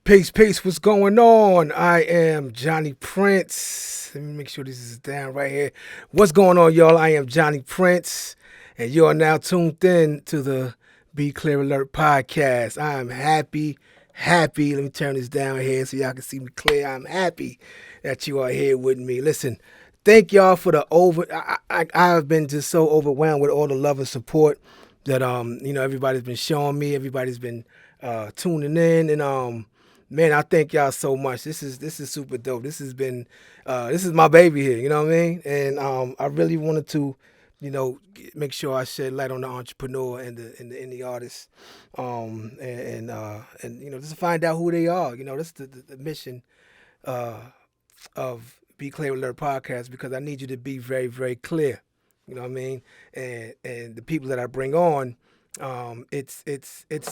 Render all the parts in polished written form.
Peace, peace. What's going on? I am Johnny Prince. Let me make sure this is down right here. What's going on, y'all? I am Johnny Prince, and you are now tuned in to the Be Clear Alert podcast. I am happy. Let me turn this down here so y'all can see me clear. I'm happy that you are here with me. Listen, thank y'all for the I have been just so overwhelmed with all the love and support that everybody's been showing me. Everybody's been tuning in and. Man, I thank y'all so much. This is super dope. This is my baby here. You know what I mean? And I really wanted to, make sure I shed light on the entrepreneur and the artist, and just to find out who they are. That's the mission of Be Clear Alert podcast because I need you to be very very clear. You know what I mean? And the people that I bring on, it's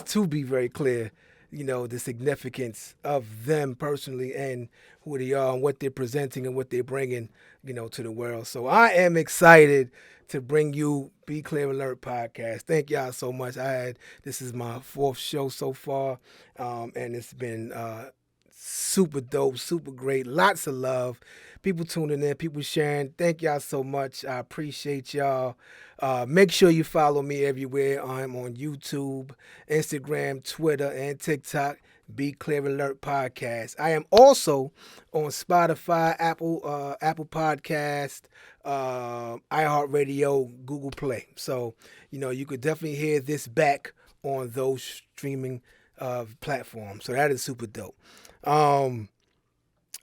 to be very clear, the significance of them personally and who they are and what they're presenting and what they're bringing, to the world. So I am excited to bring you Be Clear Alert podcast. Thank y'all so much. This is my fourth show so far, and it's been super dope, super great, lots of love. People tuning in, people sharing. Thank y'all so much. I appreciate y'all. Make sure you follow me everywhere. I'm on YouTube, Instagram, Twitter, and TikTok. Be Clear Alert Podcast. I am also on Spotify, Apple Podcast, iHeartRadio, Google Play. So you could definitely hear this back on those streaming platforms. So that is super dope.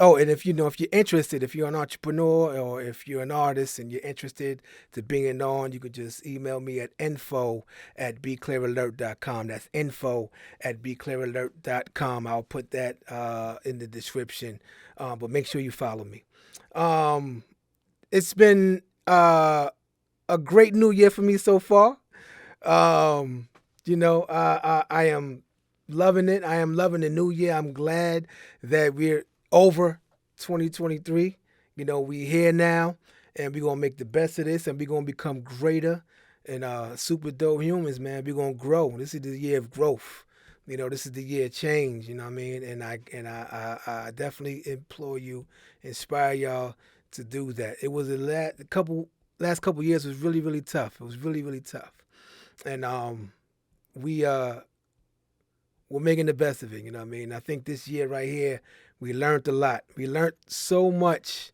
Oh, and if you're interested, if you're an entrepreneur or if you're an artist and you're interested to bring it on, you could just email me at info@beclearalert.com. That's info@beclearalert.com. I'll put that in the description. But make sure you follow me. It's been a great new year for me so far. I am loving it. I am loving the new year. I'm glad that we're over 2023. We here now, and we're gonna make the best of this, and we're gonna become greater and super dope humans, man. We're gonna grow. This is the year of growth. This is the year of change. You know what I mean? And I definitely implore you, inspire y'all to do that. It was last couple years was really really tough. It was really really tough, and we we're making the best of it. You know what I mean? I think this year right here, we learned a lot. We learned so much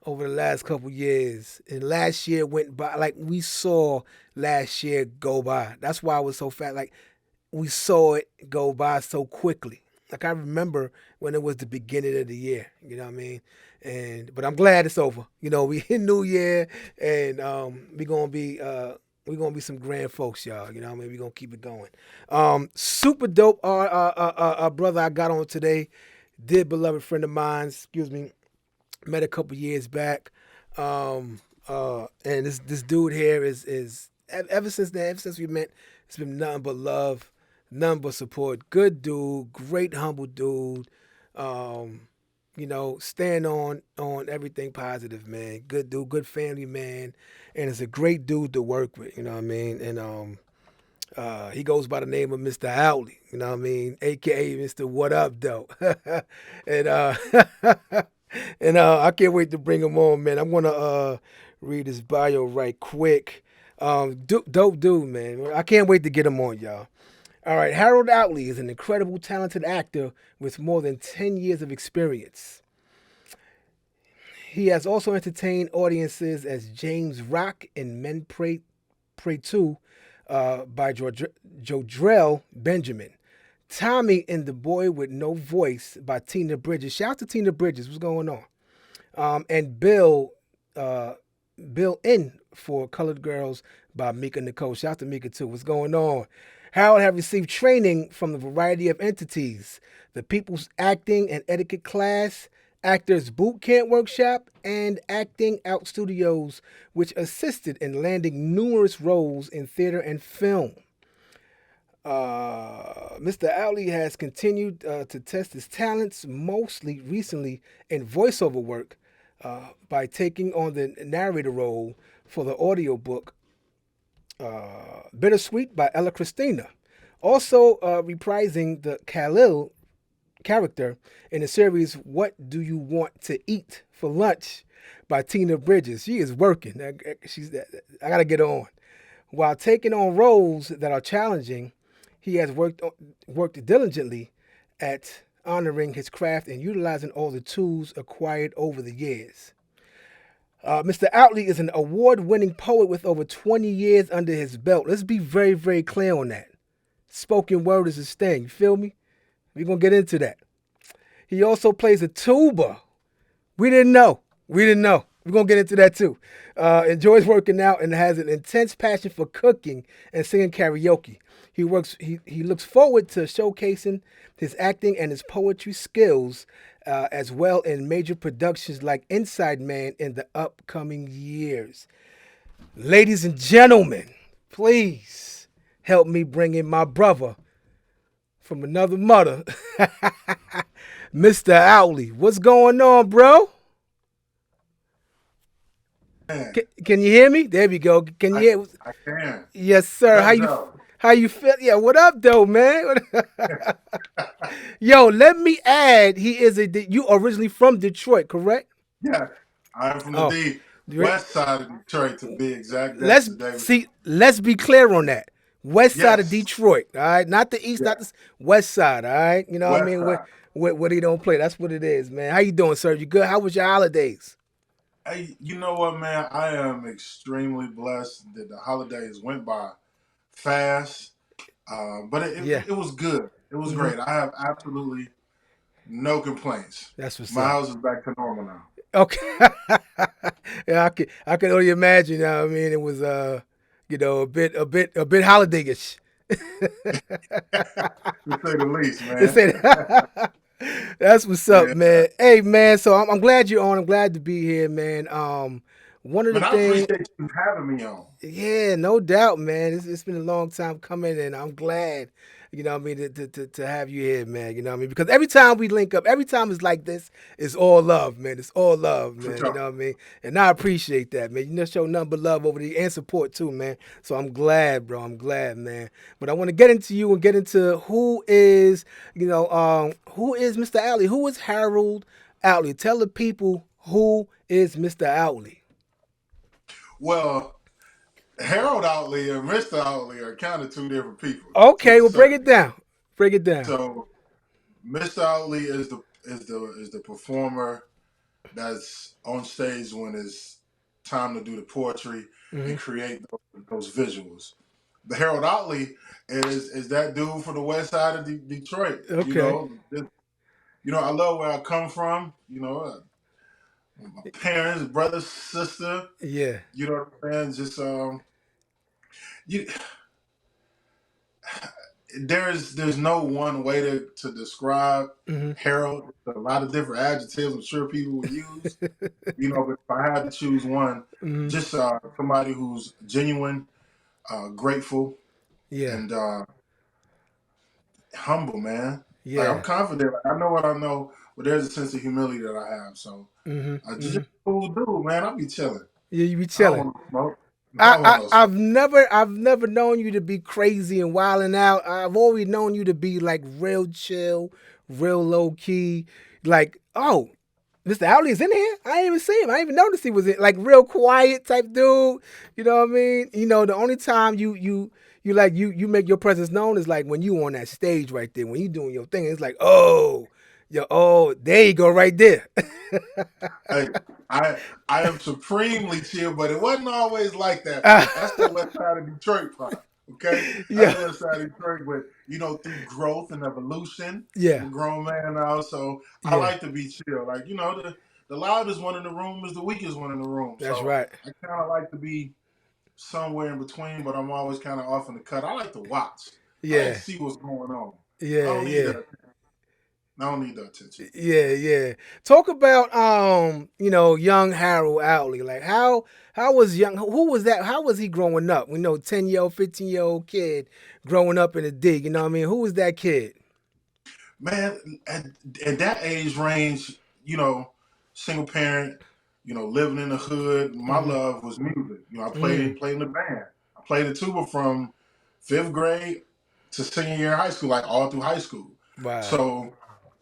over the last couple years. And last year went by like we saw last year go by. That's why I was so fat. Like we saw it go by so quickly. Like I remember when it was the beginning of the year. You know what I mean? But I'm glad it's over. We in New Year, and we're gonna be some grand folks, y'all. You know what I mean? We're gonna keep it going. Super dope brother I got on today. Dear beloved friend of mine, excuse me, met a couple years back. And this dude here is ever since we met, it's been nothing but love, nothing but support. Good dude, great humble dude. Stand on everything positive, man. Good dude, good family man, and it's a great dude to work with. You know what I mean? And he goes by the name of Mr. Outley. You know what I mean? AKA Mr. What Up Though. and I can't wait to bring him on, man. I'm gonna read his bio right quick. Dope dude, man. I can't wait to get him on, y'all. All right, Harold Outley is an incredible, talented actor with more than 10 years of experience. He has also entertained audiences as James Rock in Men Pray Too by Jodrell Benjamin. Tommy in The Boy with No Voice by Tina Bridges. Shout out to Tina Bridges. What's going on? And Bill in for Colored Girls by Mika Nicole. Shout out to Mika too. What's going on? Harold have received training from a variety of entities: the People's Acting and Etiquette Class, Actors Boot Camp Workshop, and Acting Out Studios, which assisted in landing numerous roles in theater and film. Mr. Outley has continued to test his talents, mostly recently in voiceover work, by taking on the narrator role for the audiobook Bittersweet by Ella Christina. Also reprising the Khalil character in the series What Do You Want to Eat for Lunch by Tina Bridges. She is working. I got to get on. While taking on roles that are challenging, he has worked diligently at honoring his craft and utilizing all the tools acquired over the years. Mr. Outley is an award winning poet with over 20 years under his belt. Let's be very, very clear on that. Spoken word is his thing. You feel me? We're going to get into that. He also plays a tuba. We didn't know. We didn't know. We're going to get into that too. Enjoys working out and has an intense passion for cooking and singing karaoke. He looks forward to showcasing his acting and his poetry skills as well in major productions like Inside Man in the upcoming years. Ladies and gentlemen, please help me bring in my brother from another mother, Mr. Outley. What's going on, bro? Man, Can you hear me? There we go. Can you I hear? I can. Yes, sir. No doubt. How you feel? Yeah. What up, though, man? Yo, let me add. He is a. You originally from Detroit, correct? Yeah, I'm from the Oh, D re- west side of Detroit to be exact. let's Dexter Davis. see. Let's be clear on that. West side of Yes, Detroit. All right, not the east, yeah, not the west side. All right, you know what I west mean. Where side. where he don't play. That's what it is, man. How you doing, sir? You good? How was your holidays? Hey, you know what, man? I am extremely blessed that the holidays went by fast, but Yeah. it was good. It was Hmm. great. I have absolutely no complaints. That's what's My up. house is back to normal now. Okay. Yeah, I can only imagine. You know what I mean, it was a bit holidayish. To say the least, They man. said that's what's up, Yeah, man. Hey, man. So I'm glad you're on. I'm glad to be here, man. One of the man, I things. appreciate you having me on. Yeah, no doubt, man. It's been a long time coming, and I'm glad, what I mean, to have you here, man. You know what I mean? Because every time we link up, every time it's like this, it's all love, man. It's all love, For man. You sure. know what I mean? And I appreciate that, man. You know, show nothing but love over the and support too, man. So I'm glad, bro. I'm glad, man. But I want to get into you and get into who is Mr. Outley? Who is Harold Outley? Tell the people who is Mr. Outley. Well, Harold Outley and Mr. Outley are kind of two different people, to Okay, a well, break certain it extent. down. Break it down. So Mr. Outley is the performer that's on stage when it's time to do the poetry and Hmm. create those visuals. The Harold Outley is that dude from the west side of Detroit. Okay. I love where I come from. My parents, brother, sister. Yeah. You know what I'm saying? Just you there's no one way to describe Hmm. Harold. There's a lot of different adjectives I'm sure people will use. But if I had to choose one, Hmm. just somebody who's genuine, grateful, Yeah. and humble, man. Like I'm Yeah. confident. Like, I know what I know, but there's a sense of humility that I have. So Hmm. just Hmm. a cool dude, man. I'll be chilling. Yeah, you be I don't chilling. want to smoke. I I, don't want I no smoke. I've never known you to be crazy and wilding out. I've always known you to be like real chill, real low key. Like, oh, Mr. Outley is in here. I didn't even see him. I didn't even notice he was in. Like real quiet type dude. You know what I mean? The only time you make your presence known is like when you on that stage right there when you doing your thing. It's like there you go right there. Hey, I am supremely chill, but it wasn't always like that. That's the west side of Detroit part. Okay, that's Yeah, the west side of Detroit. But through growth and evolution, I'm yeah, a grown man now, so I yeah. like to be chill. Like the loudest one in the room is the weakest one in the room. That's So right. I kind of like to be somewhere in between, but I'm always kind of off in the cut. I like to watch. I like to Yeah, see what's going on. I yeah, don't need yeah. that. I don't need the attention. Yeah, yeah. Talk about young Harold Outley. Like how was young who was that? How was he growing up? 10-year-old, 15-year-old kid growing up in the dig, you know what I mean? Who was that kid? Man, at that age range, single parent, living in the hood. My Hmm. love was music. I Hmm. played in the band. I played the tuba from fifth grade to senior year of high school, like all through high school. Wow. So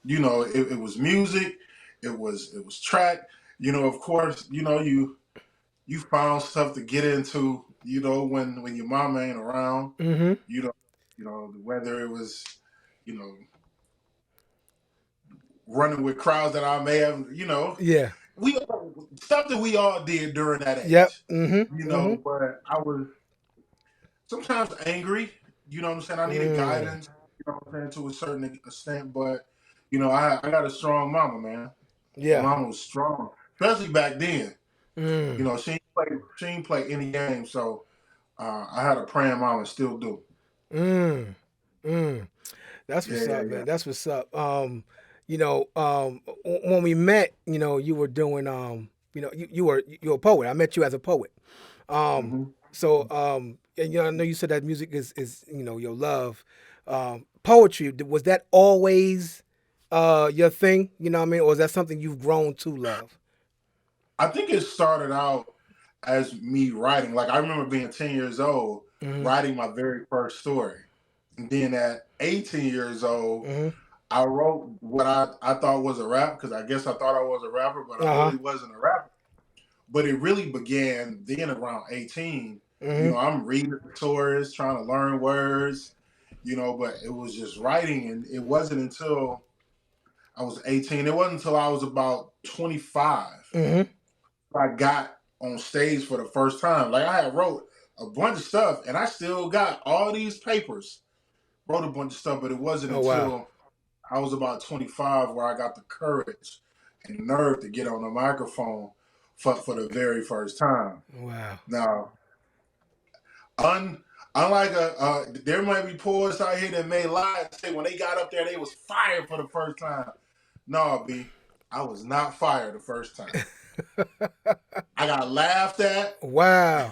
it was music, it was track. Of course, you found stuff to get into. When your mama ain't around. Mm-hmm. You know, whether it was, you know, running with crowds that I may have. Yeah. We stuff that we all did during that Yep. age. Mm-hmm. Mm-hmm. But I was sometimes angry. You know what I'm saying? I needed Mm. guidance. You know what I'm saying, to a certain extent. But I got a strong mama, man. My Yeah. mama was strong, especially back then. Mm. She didn't play any games, so I had a praying mama, still do. Mm. Mm. That's Yeah, what's yeah, up, yeah. man. That's what's up. When we met, you were doing, you were a poet. I met you as a poet. Um, Hmm. and I know you said that music is your love. Poetry, was that always your thing? You know what I mean, or is that something you've grown to love? I think it started out as me writing. Like I remember being 10 years old, Mm-hmm. writing my very first story. And then at 18 years old, Mm-hmm. I wrote what I thought was a rap, because I guess I thought I was a rapper, but I Uh huh. really wasn't a rapper. But it really began then around 18. Mm-hmm. I'm reading the stories, trying to learn words, but it was just writing. And it wasn't until I was 18, it wasn't until I was about 25 Mm-hmm. I got on stage for the first time. Like I had wrote a bunch of stuff, and I still got all these papers. Wrote a bunch of stuff, but it wasn't Oh wow. until I was about 25 where I got the courage and nerve to get on the microphone for the very first time. Wow. Now, un, unlike there might be poets out here that may lie and say when they got up there they was fired for the first time. No, B, I was not fired the first time. I got laughed at. Wow.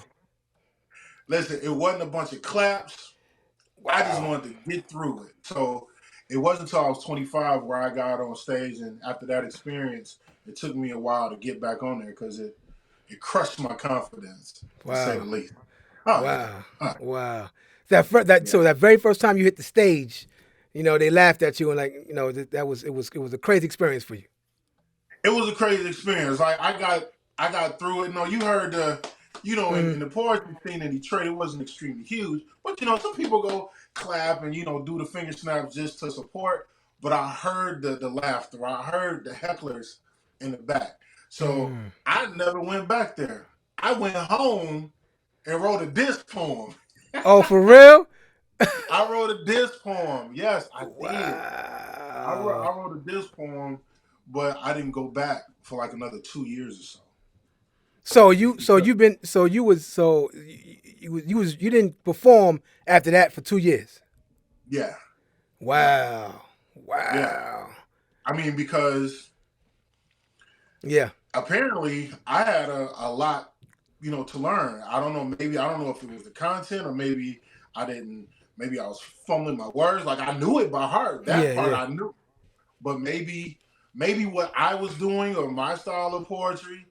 Listen, it wasn't a bunch of claps. I just Wow. wanted to get through it. So it wasn't until I was 25 where I got on stage, and after that experience, it took me a while to get back on there because it crushed my confidence, to say the Wow. least. Oh yeah, Wow. oh, Wow. That yeah. that very first time you hit the stage, they laughed at you and like, it was a crazy experience for you. It was a crazy experience. Like I got through it. No, you heard in Mm. the poetry scene in Detroit, it wasn't extremely huge, but some people go clap and do the finger snaps just to support. But I heard the laughter. I heard the hecklers in the back. So Mm. I never went back there. I went home and wrote a diss poem. Oh, for real? I wrote a diss poem. Yes, I did. I Wow. wrote a diss poem, but I didn't go back for like another 2 years or so. So Be- you so Because you've been so you was so you didn't perform after that for 2 years. yeah, yeah, Wow. yeah. Wow. I mean, because Yeah. apparently I had a lot, to learn. I don't know if it was the content, or maybe I didn't. Maybe I was fumbling my words. Like I knew it by heart. That Yeah. part Yeah. I knew. But maybe what I was doing or my style of poetry,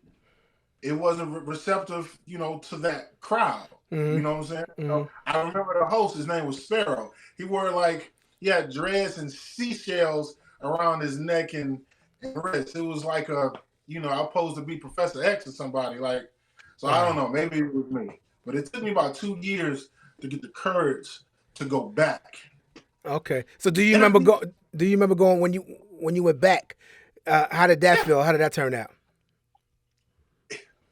it wasn't receptive, to that crowd. You Mhm. know what I'm saying? Mhm. I remember the host. His name was Sparrow. He had dreads and seashells around his neck and wrist. It was like I was supposed to be Professor X or somebody. Like, so I don't Wow. know. Maybe it was me, but it took me about 2 years to get the courage to go back. Okay. So do you And I remember think, go? Do you remember going when you went back? How did that yeah, feel? How did that turn out?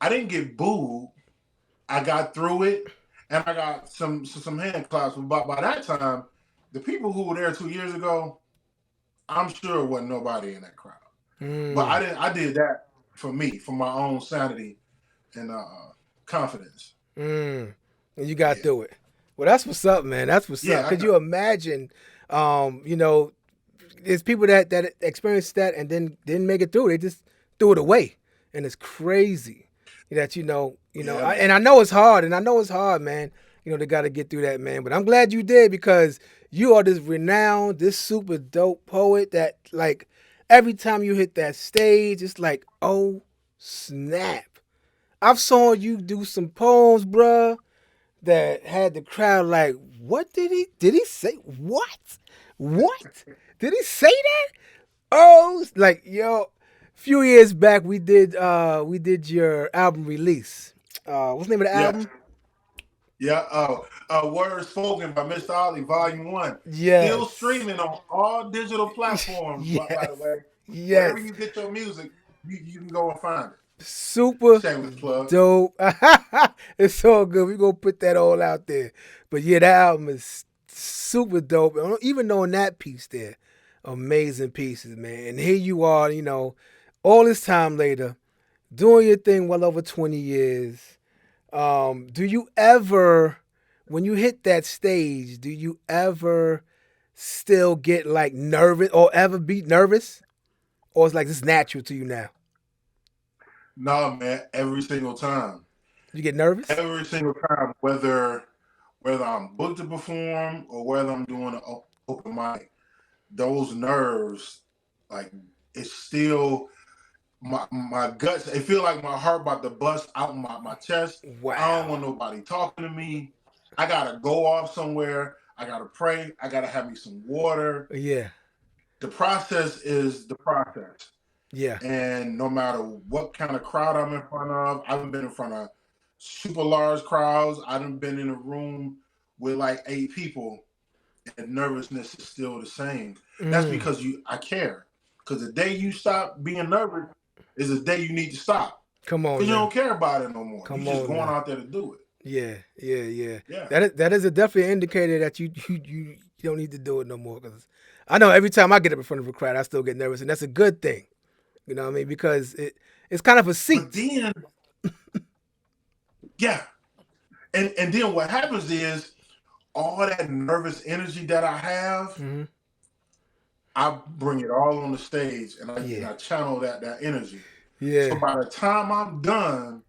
I didn't get booed. I got through it, and I got some hand claps. But by that time, the people who were there 2 years ago, I'm sure it wasn't nobody in that crowd. But I Mm. didn't. I did that for me, for my own sanity and confidence. Mm. And you got Yeah, through it. Well, that's what's up, man. That's what's up. yeah. I Could got. you imagine? There's people that experienced that and then didn't make it through. They just threw it away, and it's crazy that Yeah, and man. I know it's hard, and I know it's hard, man. They got to get through that, man. But I'm glad you did because you are this renowned, this super dope poet that like every time you hit that stage, it's like, oh snap. I've saw you do some poems, bruh, that had the crowd like, what did he say? What? What? Did he say that? Oh, like yo, few years back we did your album release. What's the name of the Yeah, album? yeah. Words Spoken by Mr. Outley, Volume One. Still Yes. streaming on all digital platforms. By the Yes. way, wherever Yes. you get your music, you can go and find it. Super Shameless plug. dope. It's all good. We gonna put that all out there. But yeah, that album is super dope. And even knowing that piece there, amazing pieces, man. And here you are, all this time later, doing your thing well over 20 years. Do you ever, when you hit that stage, do you ever still get like nervous or ever be nervous? Or it's like it's natural to you now? No, man. Every single time. You get nervous? Every single time, whether I'm booked to perform or whether I'm doing an open mic, those nerves, like it's still my guts. It feel like my heart about to bust out my chest. I don't Wow. want nobody talking to me. I gotta go off somewhere. I gotta pray. I gotta have me some water. Yeah. The process is the process. Yeah. And no matter what kind of crowd I'm in front of, I've been in front of super large crowds. I've been in a room with like 8 people, and nervousness is still the same. That's Mm. because I care. Because the day you stop being nervous is the day you need to stop. Come Because on you now. don't care about it no more. You Come just on going now. out there to do it. Yeah. Yeah. Yeah. Yeah. That is a definitely indicator that you don't need to do it no more. Because I know every time I get up in front of a crowd, I still get nervous, and that's a good thing. You know what I mean? Because it's kind of a But seat. then, yeah. And then what happens is all that nervous energy that I have, Hmm. I bring it all on the stage and Yeah. I channel that energy. So Yeah. by the time I'm done,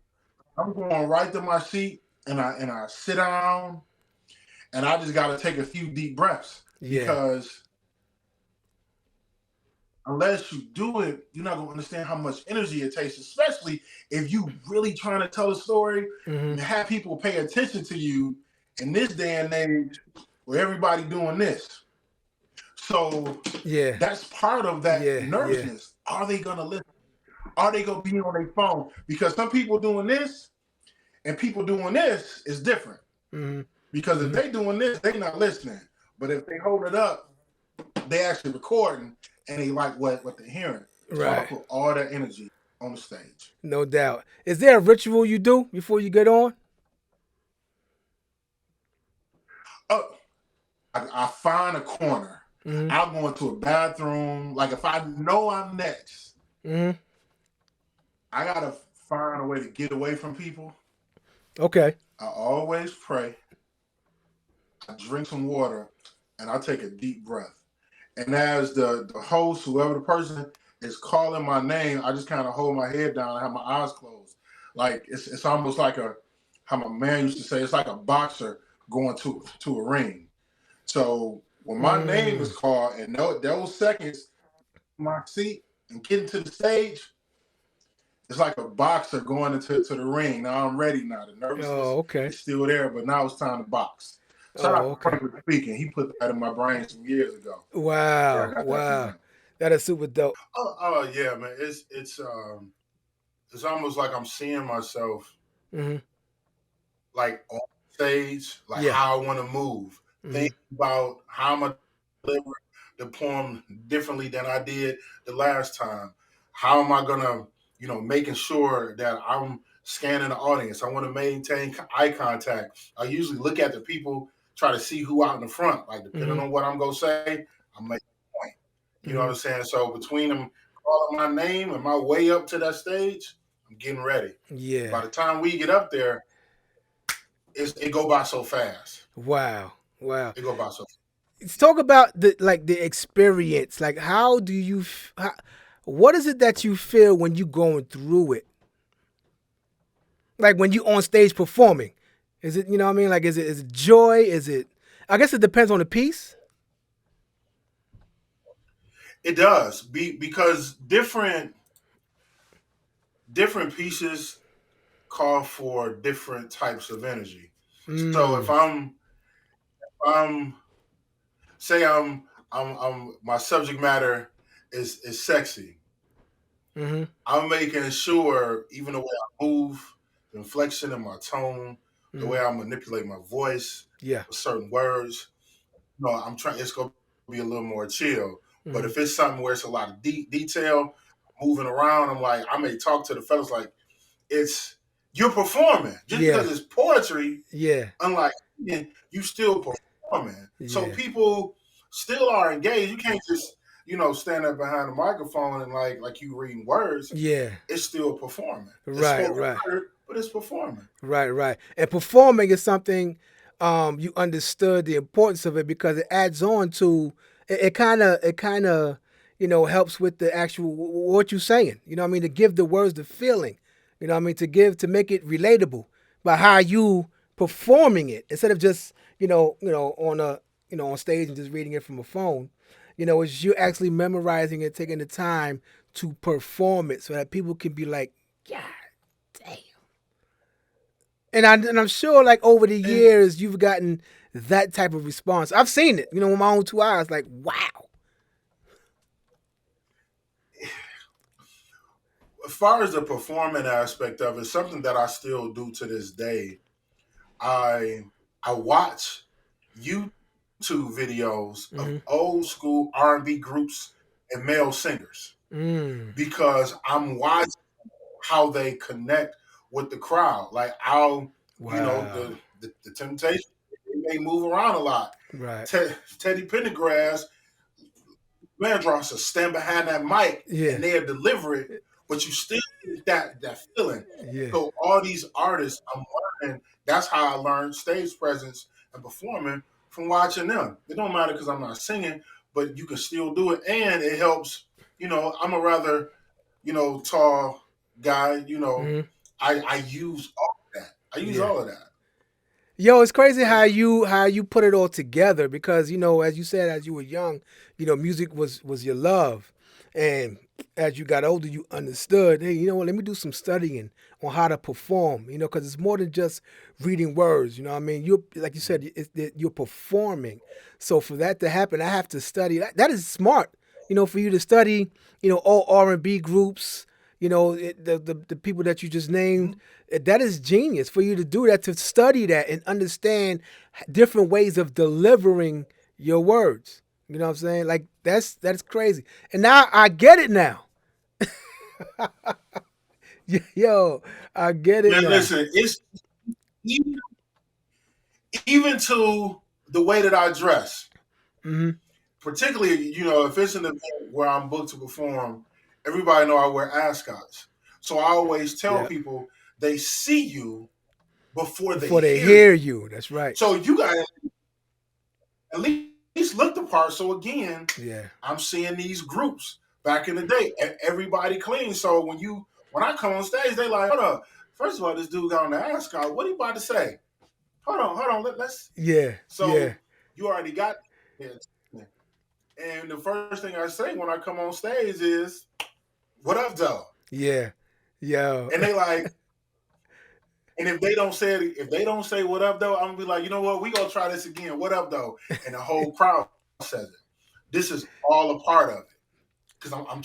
I'm going right to my seat and I sit down and I just gotta take a few deep breaths Yeah. because unless you do it, you're not gonna understand how much energy it takes, especially if you really trying to tell a story Hmm. and have people pay attention to you in this day and age where everybody doing this. So Yeah. that's part of that Yeah. Yeah. nervousness. Are they gonna listen? Are they gonna be on their phone? Because some people doing this and people doing this is different. Hmm. Because if Hmm. they doing this, they not listening. But if they hold it up, they actually recording and they like what they're hearing. So I Right. put all that energy on the stage. No doubt. Is there a ritual you do before you get on? Oh, I find a corner. Hmm. I'll go into a bathroom. Like if I know I'm next, Hmm. I gotta find a way to get away from people. Okay. I always pray. I drink some water, and I take a deep breath. And as the host, whoever the person is calling my name, I just kind of hold my head down and have my eyes closed. Like it's almost like a how my man used to say, it's like a boxer going to a ring. So when my name Mm. is called and those seconds, my seat and getting to the stage, it's like a boxer going into the ring. Now I'm ready now. The Oh, nervousness okay. is still there, but now it's time to box. Shout Oh, out to okay. Franklin speaking. He put that in my brain some years ago. Yeah, I Wow. got that from Wow. him. That is super dope. Oh yeah, man. It's almost like I'm seeing myself Hmm. like on stage, like Yeah. how I want to move. Hmm. Think about how I'm gonna deliver the poem differently than I did the last time. How am I gonna, making sure that I'm scanning the audience. I want to maintain eye contact. I usually look at the people, try to see who out in the front. Like depending Hmm. on what I'm gonna say, I'm making a point. You know what Hmm. I'm saying? So between them calling my name and my way up to that stage, I'm getting ready. Yeah. By the time we get up there, it go by so fast. Wow. Wow. It go by so fast. Let's talk about the experience. Like, how do you? What is it that you feel when you going through it? Like when you on stage performing, is it what I mean? Like, is it joy? Is it? I guess it depends on the piece. It does because different pieces call for different types of energy. So if Mm. I'm say I'm my subject matter is sexy. Mm-hmm. I'm making sure, even the way I move, the inflection in my tone, the Mm-hmm. way I manipulate my voice Yeah. with certain words. No, I'm trying. It's gonna be a little more chill. But Mm-hmm. if it's something where it's a lot of detail, moving around, I'm like, I may talk to the fellas like it's you're performing just Yeah. because it's poetry. Yeah. Unlike you still performing, so Yeah. people still are engaged. You can't just stand up behind the microphone and like you reading words. Yeah. It's still performing. It's Right. spoken Right. word, but it's performing. Right, right. And performing is something you understood the importance of it because it adds on to it kind of helps with the actual what you're saying. You know what I mean, to give the words the feeling. You know what I mean, to make it relatable by how you performing it instead of just on a on stage and just reading it from a phone. It's you actually memorizing it, taking the time to perform it so that people can be like, yeah, damn. And I'm sure like over the And years you've gotten that type of response. I've seen it, with my own two eyes. Like, wow. as far as the performing aspect of it, something that I still do to this day, I I watch YouTube videos of Mm-hmm. old school R&B groups and male singers Mm. because I'm watching how they connect with the crowd. Like I'll, Wow. the Temptation, they move around a lot. Right. Teddy Pendergrass, Vandross will stand behind that mic Yeah. and they'll deliver it, but you still get that feeling. Yeah. So all these artists, I'm learning. That's how I learned stage presence and performing from watching them. It don't matter because I'm not singing, but you can still do it, and it helps. I'm a rather tall guy. Mm-hmm. I use all of that. I use Yeah. all of that. Yo, it's crazy Yeah. how you put it all together because as you said, as you were young, music was your love, and as you got older, you understood. Hey, you know what? Let me do some studying on how to perform. Because it's more than just reading words. You know what I mean? You like you said, you're performing. So for that to happen, I have to study. That is smart. For you to study, all R&B groups. The people that you just named, Mhm. that is genius for you to do that, to study that and understand different ways of delivering your words. You know what I'm saying? Like that's crazy. And now I get it now. Yo, I get it Man, now. listen, it's even, even to the way that I dress. Hmm. Particularly, if it's an event where I'm booked to perform, everybody know I wear ascots. So I always tell Yeah. people they see you before they Before they hear hear you. you. That's right. So you got to at least look the part. So again, Yeah. I'm seeing these groups back in the day, and everybody clean. So when I come on stage, they like, hold up. First of all, this dude got on the ascot. What he about to say? Hold on. Let's. Yeah. Yeah. So you already got it. And the first thing I say when I come on stage is, "What up, though?" Yeah. Yo. And they like, and if they don't say "What up, though," I'm gonna be like, you know what? We gonna try this again. What up, though? And the whole crowd says it. This is all a part of it because I'm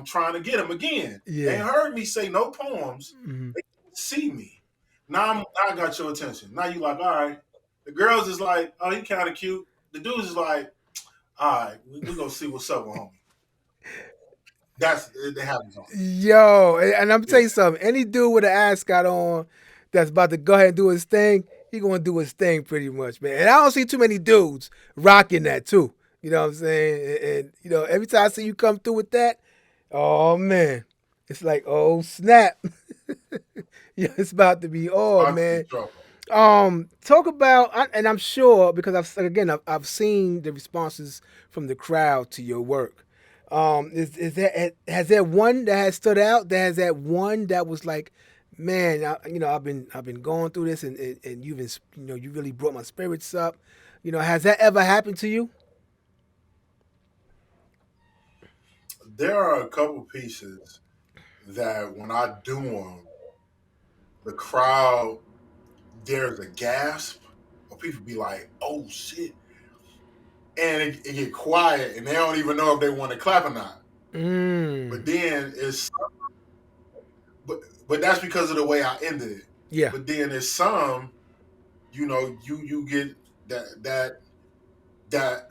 trying to get them again. They ain't Yeah. heard me say no poems. Hmm. They see me. Now I got your attention. Now you like, all right. The girls is like, oh, he kind of cute. The dudes is like, all right, we gonna see what's up with homie. That's it happens on. Yo, and I'm Yeah. tell you something. Any dude with an ascot on that's about to go ahead and do his thing, he gonna do his thing pretty much, man. And I don't see too many dudes rocking that too. You know what I'm saying? And every time I see you come through with that, oh man, it's like, oh snap, yeah, it's about to be oh About to be man. trouble. Talk about, and I'm sure because I've seen the responses from the crowd to your work. Is that has there one that has stood out? That has that one that was like, man, I've been going through this, and you've been, you really brought my spirits up. Has that ever happened to you? There are a couple pieces that when I do them, the crowd there's a gasp, or people be like, "Oh shit," and it get quiet, and they don't even know if they want to clap or not. But Mm. then but but that's because of the way I ended it. Yeah. But then there's some, you get that that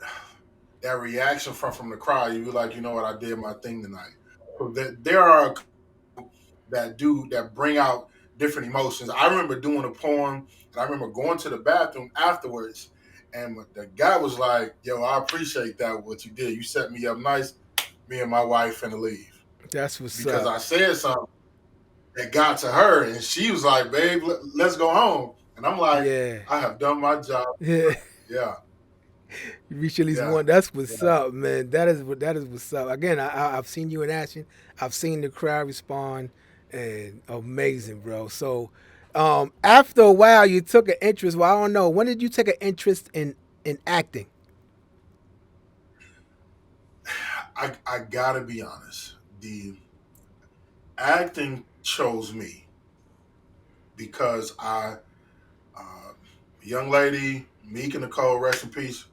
that reaction from the crowd. You be like, you know what, I did my thing tonight. So there are that bring out different emotions. I remember doing a poem, and I remember going to the bathroom afterwards, and the guy was like, "Yo, I appreciate that what you did. You set me up nice. Me and my wife finna leave That's what's because up. I said something that got to her, and she was like, "Babe, let's go home." And I'm like, Yeah. "I have done my job." Yeah. Yeah, You reach at least yeah, one. That's what's yeah. up, man. That is what's up. Again, I've seen you in action. I've seen the crowd respond, and amazing, bro. So, after a while, you took an interest. Well, I don't know. When did you take an interest in acting? I gotta be honest. The acting chose me because young lady, Meek and Nicole, rest in peace.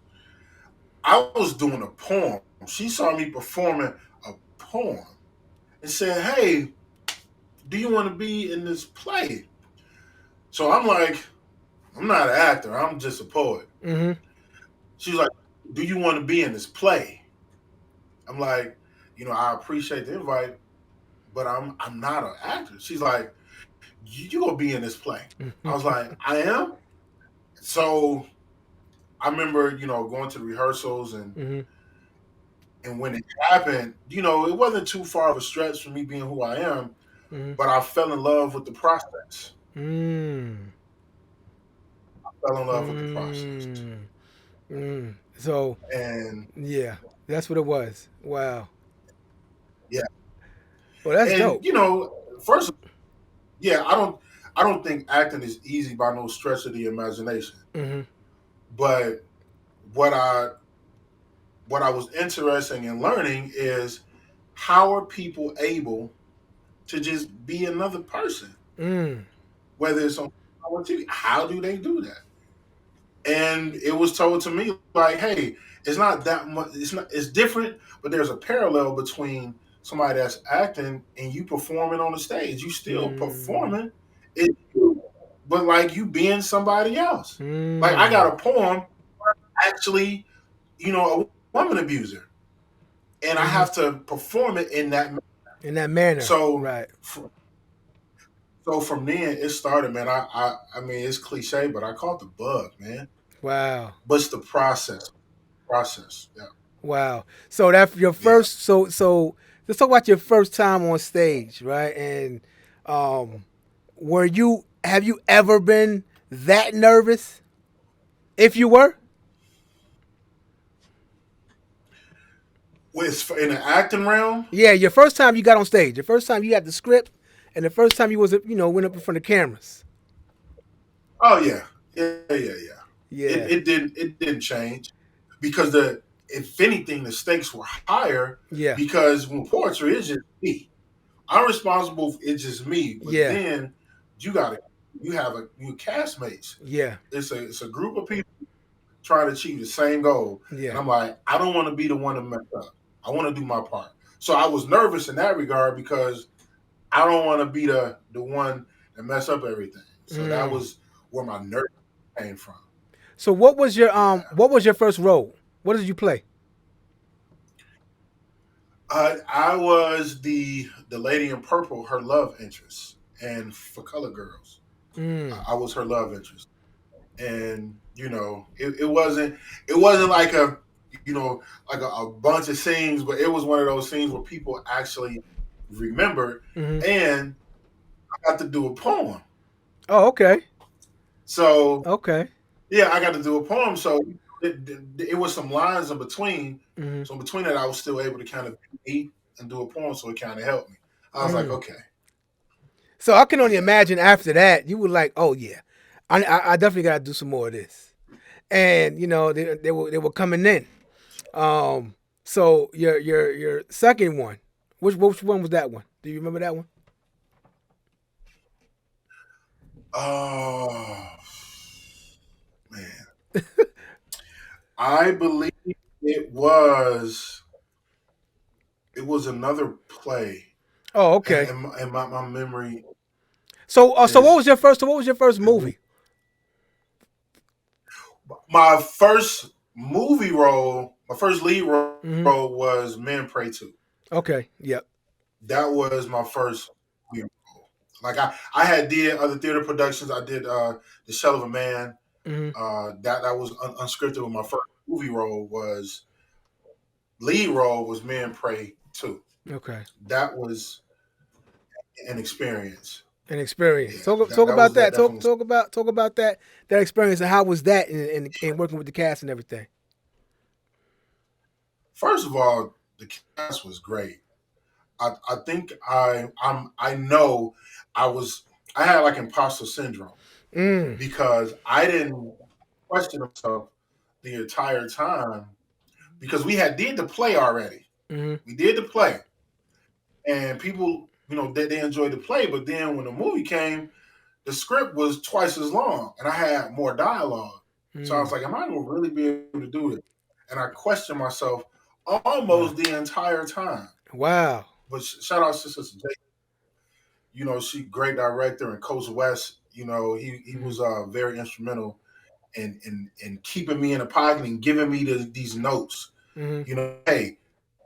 I was doing a poem. She saw me performing a poem and said, "Hey, do you want to be in this play?" So I'm like, "I'm not an actor. I'm just a poet." Mm-hmm. She's like, "Do you want to be in this play?" I'm like, I appreciate the invite, but I'm not an actor. She's like, "You gonna be in this play?" I was like, "I am." So I remember, going to the rehearsals, and Mm-hmm. when it happened, it wasn't too far of a stretch for me being who I am, Mm-hmm. but I fell in love with the process. Mm. Fell in love with the process. Mm. Mm. So, And yeah, that's what it was. Wow. yeah. Well, that's And dope. first, yeah, I don't think acting is easy by no stretch of the imagination. Mm-hmm. But what I what I was interested in learning is, how are people able to just be another person, Mm. whether it's on TV? How do they do that? And it was told to me like, hey, it's not that much. It's different, but there's a parallel between somebody that's acting and you performing on the stage. You still Mm. performing it, but like you being somebody else. Like I Mm. got a poem, actually, a woman abuser, and I Mm-hmm. have to perform it in that. In that manner, So, right? from then it started, man. I mean, it's cliche, but I caught the bug, man. Wow. But it's the process. Yeah, Wow. So that's your yeah. first. So let's talk about your first time on stage, right? And um, were you? Have you ever been that nervous? If you were, With in the acting realm. yeah, your first time you got on stage, your first time you got the script, and the first time you was went up in front of cameras. Oh yeah, yeah. It Yeah. it didn't it didn't change because the if anything the stakes were higher Yeah. because when poetry is just me, I'm responsible. It's just me, but Yeah. then you got to you have you castmates. Yeah. It's a group of people trying to achieve the same goal, and Yeah. I'm like, I don't want to be the one to mess up. I want to do my part. So I was nervous in that regard because I don't want to be the one that mess up everything. So that Mm. was where my nerve came from. So Yeah. what was your first role? What did you play? I was the lady in purple, her love interest, and for Color Girls, Mm. I was her love interest. And it wasn't like you know a bunch of scenes, but it was one of those scenes where people actually remembered, Mm-hmm. and I got to do a poem. Oh, okay. So Okay. yeah, I got to do a poem. So it was some lines in between. Mm-hmm. So in between that, I was still able to kind of eat and do a poem. So it kind of helped me. I was like, Mm. okay, So I can only yeah, imagine after that you were like, oh yeah, I definitely got to do some more of this. And they were coming in. Um, so your second one, which one was that one? Do you remember that one? oh man, I believe it was. It was another play, Oh, and okay. my memory So what is was your first? So what was your first movie? my first movie role. My first lead role Hmm. was Men Pray Two. Okay. Yep. That was my first movie role. Like I had did other theater productions. I did The Shell of a Man. Hmm. That was unscripted. When my first movie role was lead role was Men Pray Two. Okay. That was an experience. An experience. Yeah, Talk that was about that that. definitely. Talk about that experience and how was that in working with the cast and everything. First of all, the cast was great. I think I know I was I had like imposter syndrome Mm. because I didn't question myself the entire time because we had did the play already. Hmm. We did the play, and people, they enjoyed the play. But then when the movie came, the script was twice as long, and I had more dialogue. So I was Mm. like, "Am I gonna really be able to do it?" And I questioned myself Wow. almost the entire time. Wow. But shout out to Sister J. She great director, and Coach West. He Hmm. was very instrumental in keeping me in the pocket and giving me these notes. Hmm. Hey,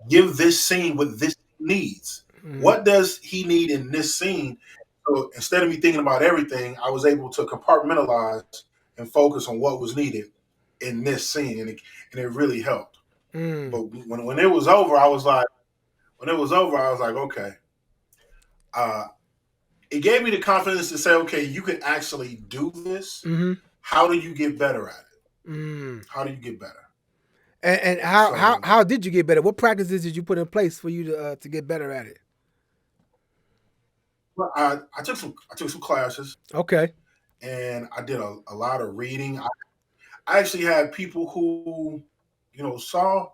give this scene what this needs. Hmm. What does he need in this scene? So instead of me thinking about everything, I was able to compartmentalize and focus on what was needed in this scene, and it really helped. Mm. But when it was over, I was like, okay. Uh, it gave me the confidence to say, okay, you can actually do this. Hmm. How do you get better at it? Mm. How do you get better? And So how did you get better? What practices did you put in place for you to get better at it? well, I took some classes Okay. and I did a lot of reading. I actually had people who, saw,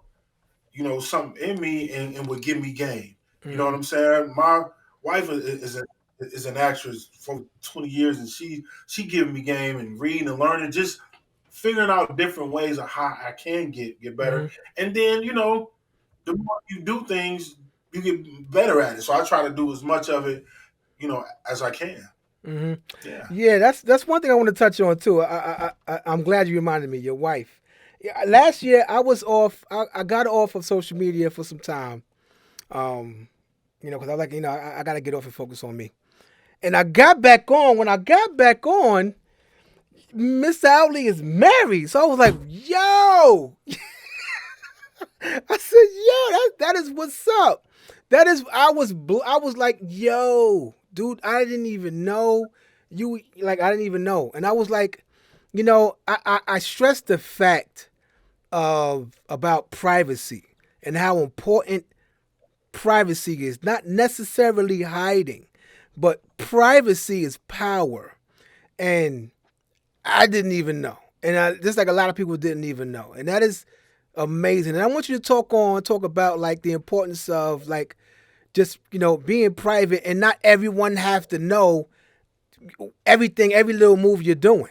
something in me and would give me game. You know what Hmm. I'm saying? My wife is an actress for 20 years, and she giving me game and reading and learning, just figuring out different ways of how I can get better. Hmm. And then, the more you do things, you get better at it. So I try to do as much of it, as I can. Hmm. Yeah. Yeah, that's one thing I want to touch on too. I'm glad you reminded me. Your wife. Yeah, last year I was off. I got off of social media for some time. Um, because I was like, I got to get off and focus on me. And I got back on. When I got back on, Mr. Outley is married. So I was like, yo, I said, yo, that is what's up. That is, I was like, yo, dude, I didn't even know you. Like, I didn't even know, and I was like, I stressed the fact of about privacy and how important privacy is. Not necessarily hiding, but privacy is power, and I didn't even know, and just like a lot of people didn't even know, and that is amazing. And I want you to talk about like the importance of like just being private and not everyone have to know everything, every little move you're doing.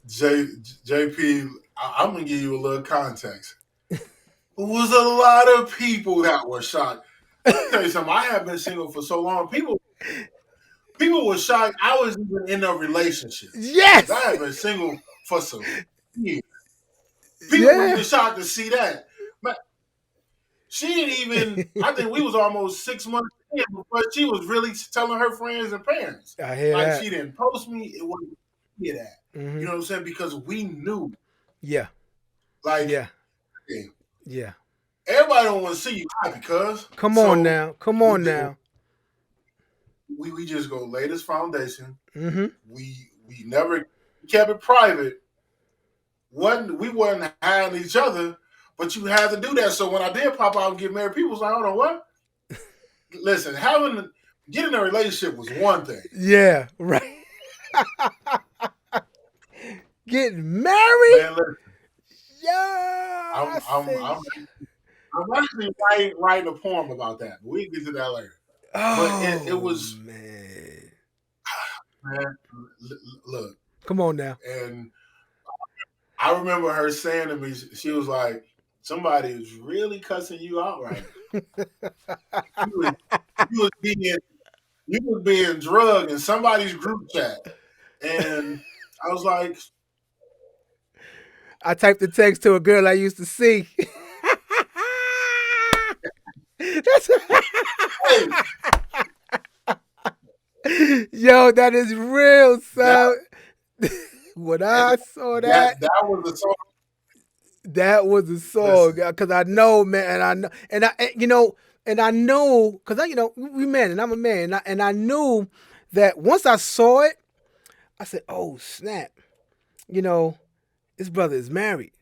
J, JP, I'm going to give you a little context. It was a lot of people that were shocked. Let me tell you something. I have been single for so long. People were shocked I was even in a relationship because I Yes. have been single for some years. People were Yeah. even shocked to see that. But she didn't even. I think we was almost 6 months in before she was really telling her friends and parents. I hear Like that. she didn't post me. It wasn't that. You Hmm. know what I'm saying? Because we knew. Yeah. Like, Yeah. hey, Yeah. everybody don't want to see you high because Come on so now. Come we on did, now. we just go lay this foundation. Hmm. We never kept it private. We wasn't hiding each other, but you had to do that. So when I did pop out and get married, people was like, hold on, what? Listen, getting a relationship was one thing. Yeah. Right. Getting married. Man, listen, Yeah. I say. I'm actually writing a poem about that, but we can get to that later. But it Oh was, man. man, look, Come on now. and I remember her saying to me, she was like, somebody is really cussing you out right now. You was you was being you was being drugged in somebody's group chat, and I was like, I typed the text to a girl I used to see. That's "Hey, Yo, that is real, that son. When and I saw that, that was the song." that was a song Listen, because I know, man, and I know, you know, and I know because we men, and I'm a man, and I knew that once I saw it, I said, "Oh snap!" You know, his brother is married.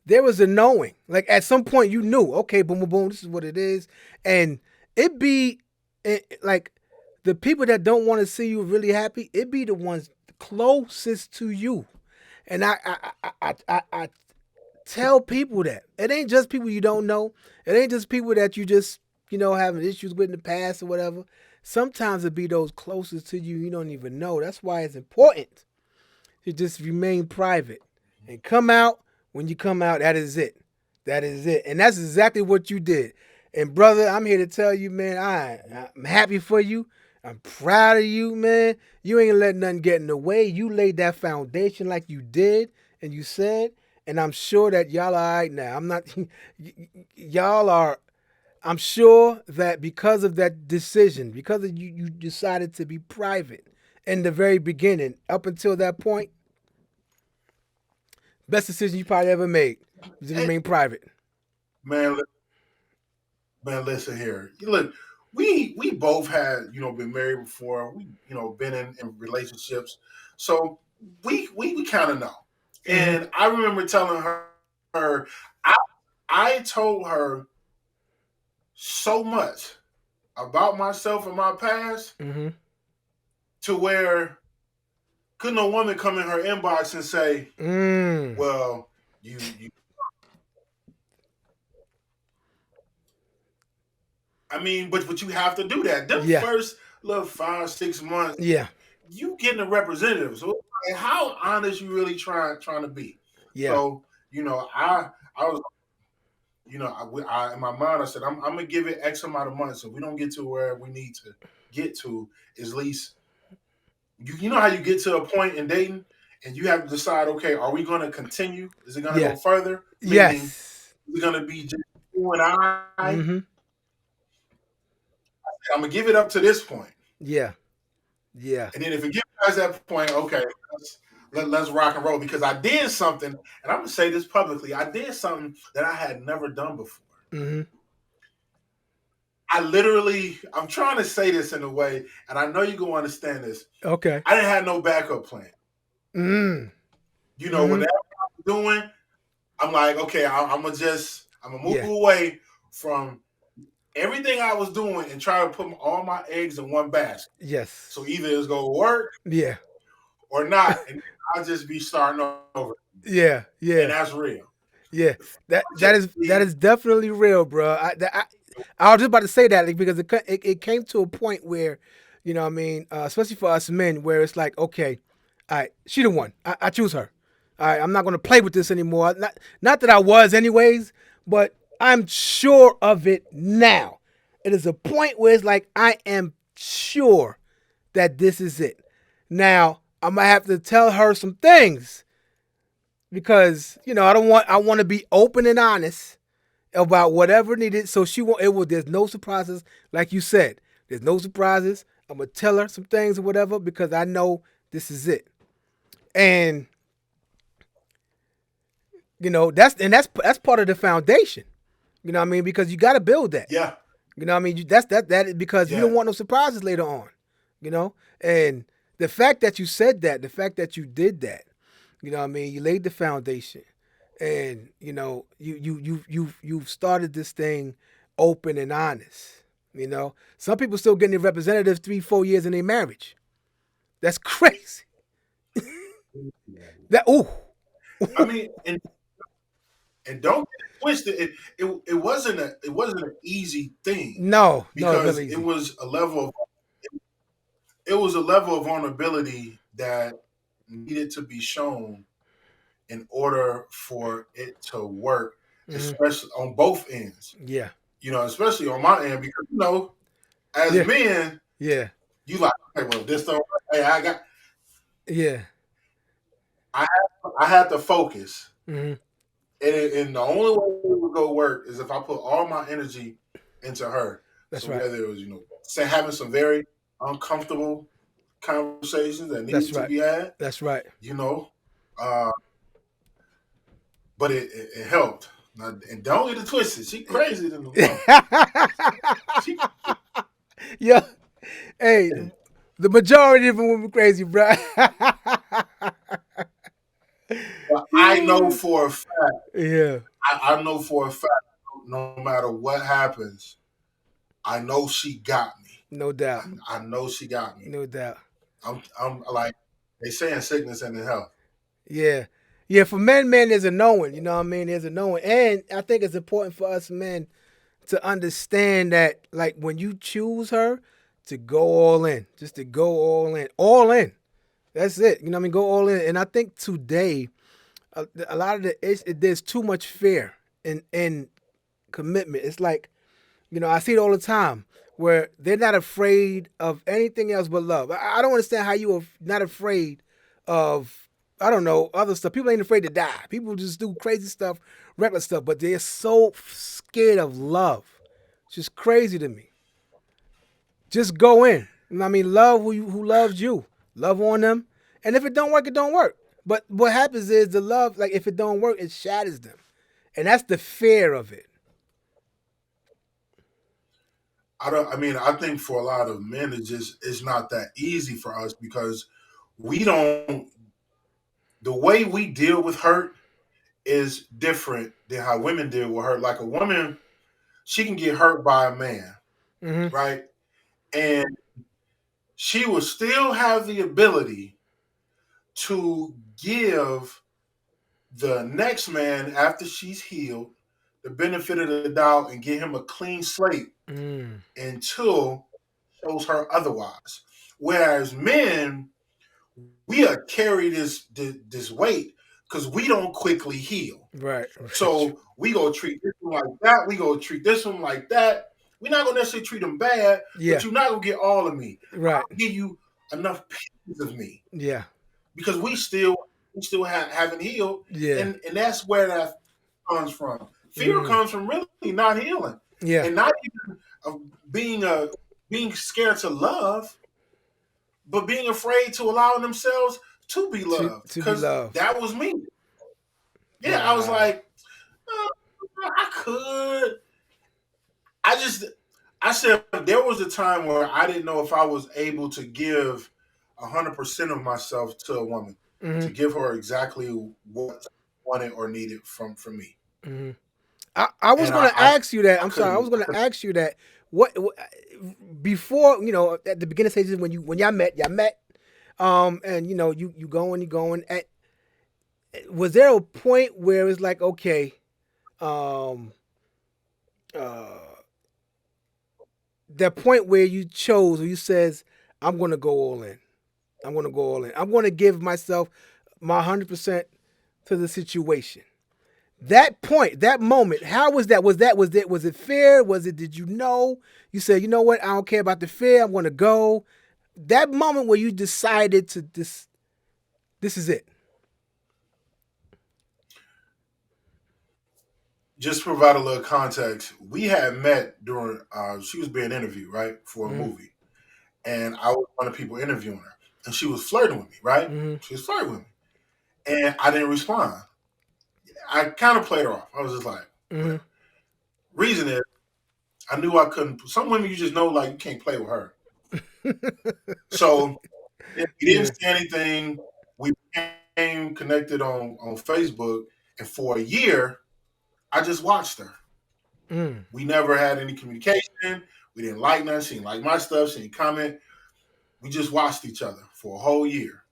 There was a knowing. Like at some point, you knew, okay, boom, boom, boom, this is what it is, and it be like the people that don't want to see you really happy. It be the ones closest to you, and I tell people that it ain't just people you don't know. It ain't just people that you just having issues with in the past or whatever. Sometimes it be those closest to you you don't even know. That's why it's important to just remain private and come out when you come out. That is it. That is it. And that's exactly what you did. And brother, I'm here to tell you, man, I'm happy for you. I'm proud of you, man. You ain't let nothing get in the way. You laid that foundation like you did and you said. And I'm sure that y'all are all right now. I'm not, y'all are, I'm sure that because of that decision, because of you decided to be private in the very beginning, up until that point, best decision you probably ever made was to hey, remain private. man, man, listen here. Look, we both had been married before. We been in relationships, so we kind of know. Mm-hmm. And I remember telling her I I told her so much about myself and my past Mm-hmm. to where couldn't a woman come in her inbox and say, Mm. "Well, you I mean, but you have to do that. Them Yeah. first little 5 6 months, Yeah. you getting a representative. So like, how honest you really trying to be? Yeah. So I was in my mind I said I'm gonna give it X amount of months. So we don't get to where we need to get to. Is at least you know how you get to a point in dating and you have to decide, okay, are we going to continue? Is it going to Yeah. go further? Meaning, Yes. we're going to be just you and I. Mm-hmm. I'm gonna give it up to this point. Yeah. Yeah. And then if it gets past that point, okay, let's rock and roll because I did something, and I'm gonna say this publicly. I did something that I had never done before. Mm-hmm. I'm trying to say this in a way, and I know you're gonna understand this. Okay. I didn't have no backup plan. Mm. Mm-hmm. Whatever I'm doing, I'm like, okay, I'm gonna move Yeah. away from everything I was doing and try to put all my eggs in one basket. So Yes. either it's gonna work Yeah. or not, and I'll just be starting over. Yeah. And Yeah. that's real. Yeah. That Unfortunately, is definitely real, bro. I was just about to say that like, because it came to a point where, what I mean, especially for us men, where it's like, okay, all right, she the one. I choose her. All right, I'm not going to play with this anymore. Not that I was anyways, but I'm sure of it now. It is a point where it's like I am sure that this is it. Now I'm gonna have to tell her some things because I want to be open and honest about whatever needed. So she won't. It will. There's no surprises, like you said. There's no surprises. I'm gonna tell her some things or whatever because I know this is it. And that's part of the foundation. You know what I mean? Because you got to build that. yeah, You know what I mean? That is because you don't yeah. want no surprises later on. You know, and the fact that you said that, the fact that you did that, you know what I mean? You laid the foundation, and you've started this thing open and honest. Some people still getting their representatives 3 4 years in their marriage. That's crazy. That ooh. I mean, and don't get it twisted. It wasn't an easy thing No, no, it's never because easy. it was a level of vulnerability that needed to be shown in order for it to work. Mm-hmm. especially on both ends. Yeah. Especially on my end because as Yeah. men, Yeah. you like, okay, well, this don't work. Hey, Yeah. I I had to focus, Mm-hmm. and the only way it would go work is if I put all my energy into her. That's So right. whether it was say having some very uncomfortable conversations that That's needed to right. be had, That's right. you know, uh, but it helped. Now, and don't get it twisted. She crazy than the woman. She, Yeah. Hey, the majority of them women crazy, bro. but I know for a fact. Yeah. I know for a fact. No matter what happens, I know she got me. No doubt. I know she got me. No doubt. I'm like they say in sickness and in health. Yeah. Yeah, for men, man, there's a knowing. You know what I mean? There's a knowing. And I think it's important for us men to understand that, like, when you choose her, to go all in. Just to go all in. All in. That's it. You know what I mean? Go all in. And I think today, a lot of there's too much fear in commitment. It's like, I see it all the time where they're not afraid of anything else but love. I don't understand how you are not afraid of, I don't know, other stuff. People ain't afraid to die. People just do crazy stuff, reckless stuff, but they're so scared of love. It's just crazy to me. Just go in. You know what I mean? Love who loves you. Love on them. And if it don't work, it don't work. But what happens is the love, like if it don't work, it shatters them. And that's the fear of it. I don't. I mean, I think for a lot of men, it's not that easy for us because we don't. The way we deal with hurt is different than how women deal with hurt. Like a woman, she can get hurt by a man, Mm-hmm. right? And she will still have the ability to give the next man after she's healed the benefit of the doubt and get him a clean slate Mm. until shows her otherwise. Whereas men, we are carry this weight because we don't quickly heal. Right. So we go treat this one like that. We go treat this one like that. We're not gonna necessarily treat them bad, but Yeah. you're not gonna get all of me. Right. I'll give you enough pieces of me Yeah. because we still haven't healed, Yeah. and that's where that comes from. Fear Mm. comes from really not healing, Yeah. and not even of being scared to love, but being afraid to allow themselves to be To loved. be Because loved. that was me. Yeah, I was Wow. like, I could. I just, I said there was a time where I didn't know if I was able to give 100% of myself to a woman, Mm-hmm. to give her exactly what wanted or needed from me. Mm-hmm. I was And gonna ask you that. I I'm sorry. I was couldn't. gonna ask you that. What before at the beginning stages when y'all met, and you going. Was there a point where it's like, okay, um, uh, that point where you chose, or you says, I'm gonna go all in. I'm gonna go all in. I'm gonna give myself my 100% to the situation. That point, that moment, how was that? Was it fear? Was it, did you know? You said, you know what? I don't care about the fear. I'm gonna go. That moment where you decided to this is it. Just to provide a little context, we had met during she was being interviewed, right, for a Mm-hmm. movie, and I was one of the people interviewing her, and she was flirting with me, right? Mm-hmm. She was flirting with me, and I didn't respond. I kind of played her off. I was just like, Mm-hmm. whatever. Reason is, I knew I couldn't. Some women you just know, like you can't play with her. So we didn't Yeah. say anything. We became connected on Facebook, and for a year, I just watched her. Mm. We never had any communication. We didn't like nothing. She didn't like my stuff. She didn't comment. We just watched each other for a whole year.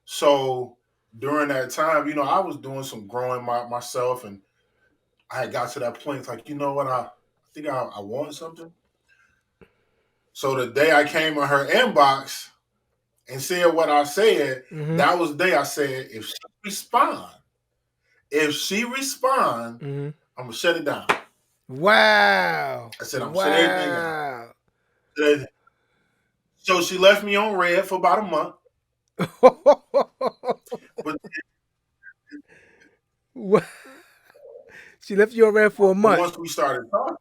So during that time, I was doing some growing myself, and I had got to that point. It's like, you know what? I think I want something. So the day I came in her inbox and said what I said, Mm-hmm. that was the day I said, if she respond, Mm-hmm. I'm gonna shut it down. Wow. I said I'm gonna shut everything down. Wow. So she left me on red for about a month, but Wha- she left you around for a but month. once we started talking,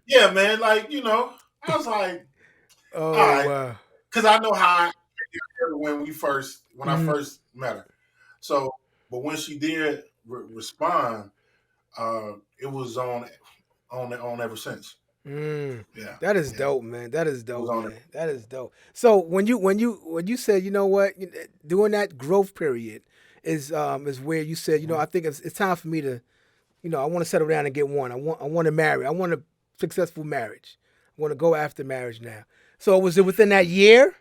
yeah, man, like I was like, all Oh right, wow. because I know how I her when I Mm, first met her. So, but when she did respond, it was on ever since. mm. Yeah, That is yeah, dope, man. That is it was dope, on. man. That is dope. So when you said, you know what, during that growth period is where you said, Mhm. I think it's time for me to, I want to settle down and get one. I want to marry. I want a successful marriage. I want to go after marriage now. So was it within that year?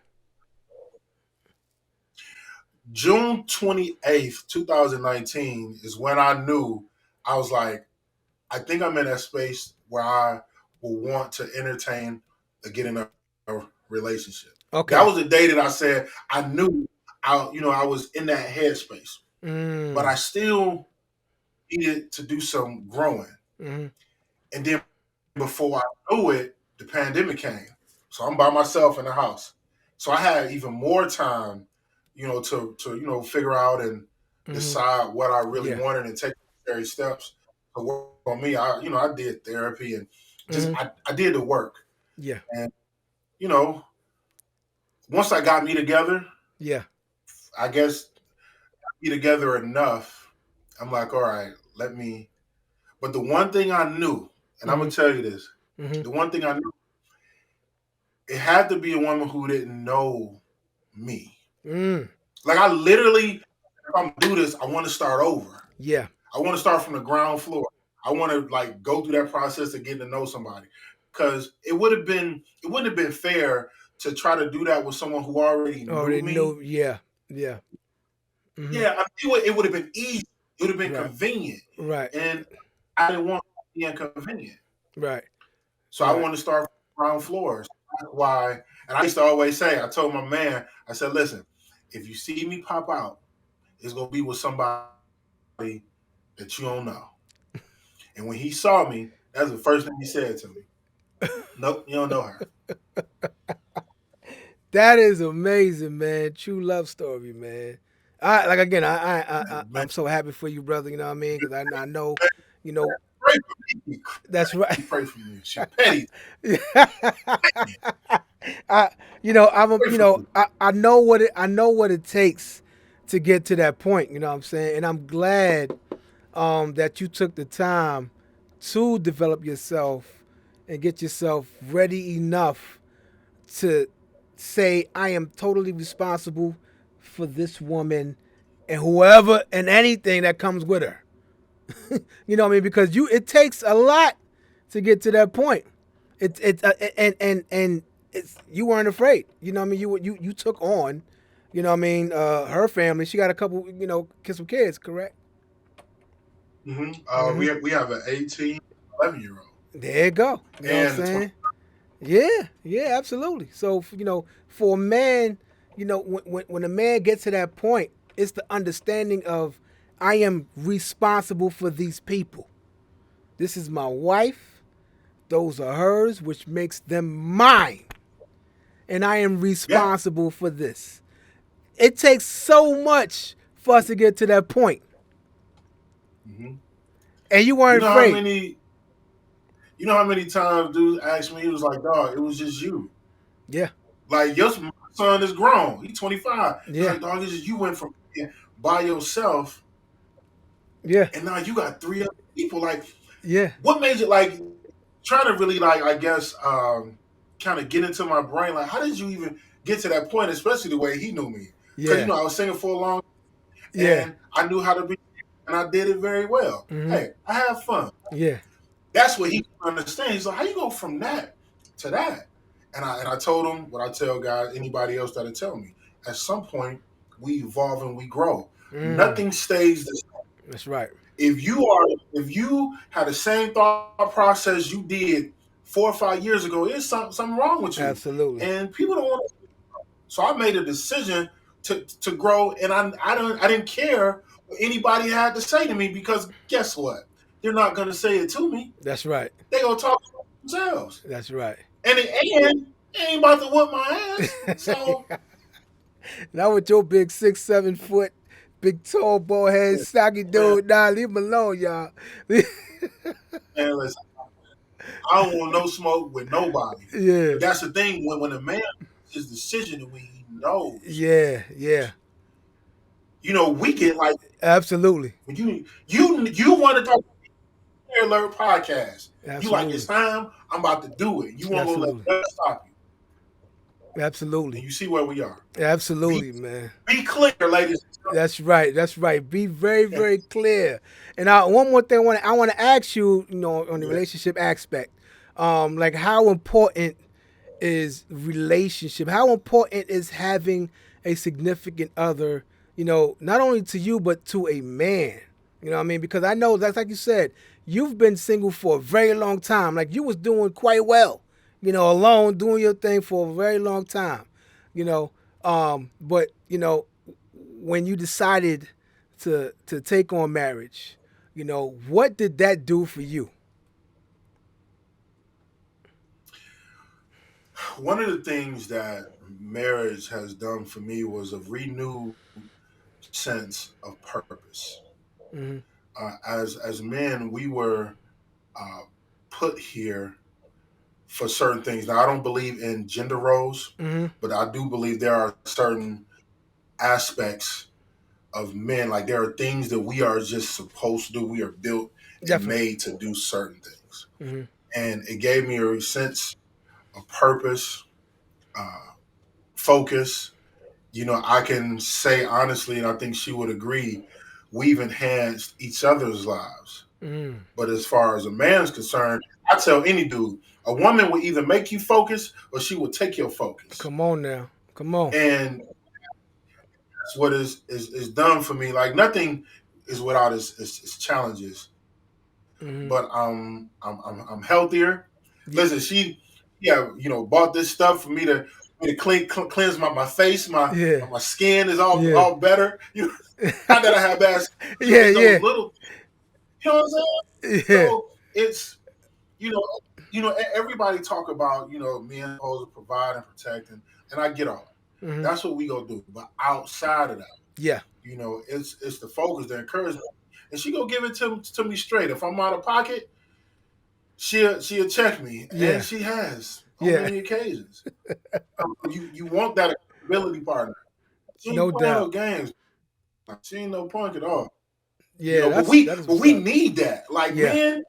June 28th, 2019 is when I knew I was like, I think I'm in that space where I will want to entertain getting a relationship. That Okay. was the day that I said I knew I was in that headspace, but Mm. I still needed to do some growing. Mm-hmm. And then before I knew it, the pandemic came. So I'm by myself in the house. So I had even more time, to figure out and Mm-hmm. decide what I really Yeah. wanted and take necessary steps to work on me. I did therapy and just Mm-hmm. I did the work. Yeah. And you know, once I got me together, Yeah. I guess be together enough. I'm like, all right, let me. But the one thing I knew, and I'm Mm-hmm. gonna tell you this, Mm-hmm. the one thing I knew, it had to be a woman who didn't know me. Mm. Like I literally, if I'm gonna do this, I want to start over. Yeah. I want to start from the ground floor. I want to like go through that process of getting to know somebody, because it wouldn't have been fair to try to do that with someone who already knew Already me. know. Yeah. Yeah. Mm-hmm. Yeah, I mean, it would have been easy. It would have been Right. convenient, Right. and I didn't want to be inconvenient. Right. So I Right. want to start from ground floor. So that's why, and I used to always say, I told my man, I said, listen, if you see me pop out, it's gonna be with somebody that you don't know. And when he saw me, that's the first thing he said to me. Nope, you don't know her. That is amazing, man. True love story, man. I like again. Man, I'm so happy for you, brother. You know what I mean? Because I know, you know, pray for me. that's right. Pray for me. She petty. I, I'm, Pray for me. I know what it takes to get to that point. You know what I'm saying? And I'm glad that you took the time to develop yourself and get yourself ready enough to say I am totally responsible for this woman and whoever and anything that comes with her. You know what I mean? Because it takes a lot to get to that point. And it's you weren't afraid. You know what I mean? You took on. You know what I mean? Her family. She got a couple. Some kids. Correct. We Hmm. have an 18, 11-year-old. There you go. You know what I'm And 20. saying? Yeah, yeah, absolutely. So for a man, when a man gets to that point, it's the understanding of I am responsible for these people. This is my wife. Those are hers, which makes them mine, and I am Yeah. responsible for this. It takes so much for us to get to that point, hmm and you You weren't know how afraid. many you know how many times dude asked me, he was like, dog, it was just you. Yeah, Like your son is grown. He's 25. He's yeah, like, dog, it's just you went from being by yourself yeah, and now you got three other people. Like, yeah, what made you like trying to really like I guess kind of get into my brain? Like, how did you even get to that point, especially the way he knew me? Because yeah, I was singing for a long yeah. and I knew how to be and I did it very well. Hmm. Hey, I have fun. Yeah. That's what he understands. He's like, how you go from that to that? And I told him what I tell guys, anybody else that'll tell me. At some point, we evolve and we grow. Mm, Nothing stays the same. that's right. If you had the same thought process you did 4 or 5 years ago, there's something wrong with you. Absolutely. And people don't want to. So I made a decision to grow, and I didn't care what anybody had to say to me, because guess what? they're not gonna say it to me. That's right. They gonna talk to themselves, That's right. and they ain't about to whoop my ass. So Now with your big 6, 7 foot, big tall bald head, stocky man, dude, nah, leave him alone, y'all. man, listen, I don't want no smoke with nobody. Yeah, But that's the thing when a man makes his decision and when he knows, yeah, yeah. we get like Absolutely, when you want to talk to Alert podcast. You like it's absolutely, time. I'm about to do it. You won't go let absolutely, that stop you. And absolutely, you see where we are. Be absolutely, man. be clear, ladies That's right. That's right. Be very, very clear. And one more thing, I want to ask you, on the yeah. relationship aspect, like how important is relationship? How important is having a significant other? Not only to you but to a man. You know what I mean? Because I know that's like you said, you've been single for a very long time. Like you was doing quite well. Alone doing your thing for a very long time. You know, but when you decided to take on marriage, what did that do for you? One of the things that marriage has done for me was a renewed sense of purpose. Mm-hmm. As men, we were uh, put here for certain things. Now, I don't believe in gender roles, Mm-hmm. but I do believe there are certain aspects of men. Like there are things that we are just supposed to do. We are built and Definitely. made to do certain things, Mm-hmm. and it gave me a sense of purpose, uh, focus. I can say honestly, and I think she would agree, we've enhanced each other's lives. Mm-hmm. But as far as a man's concerned, I tell any dude, a woman will either make you focus or she will take your focus. Come on now. Come on. And that's what is done for me. Like nothing is without its challenges. Mm-hmm. But I'm healthier. Yeah. Listen, she yeah, bought this stuff for me to cleanse my face, Yeah. my skin is all Yeah. all better. Not that I have bad skin, Yeah. it's those Yeah. little, you know what I'm saying? Yeah. So it's you know, everybody talk about men supposed to provide and protect, and I get all that. Mm-hmm. That's what we go do. But outside of that, Yeah. it's the focus, the encouragement, and she gonna give it to me straight. If I'm out of pocket, she'll check me, and Yeah. she has on Yeah. many occasions. You want that accountability partner. She ain't No playing no doubt. games. She ain't no punk at all. Yeah. But That's we that is but what's we up. need that. Like Yeah. men,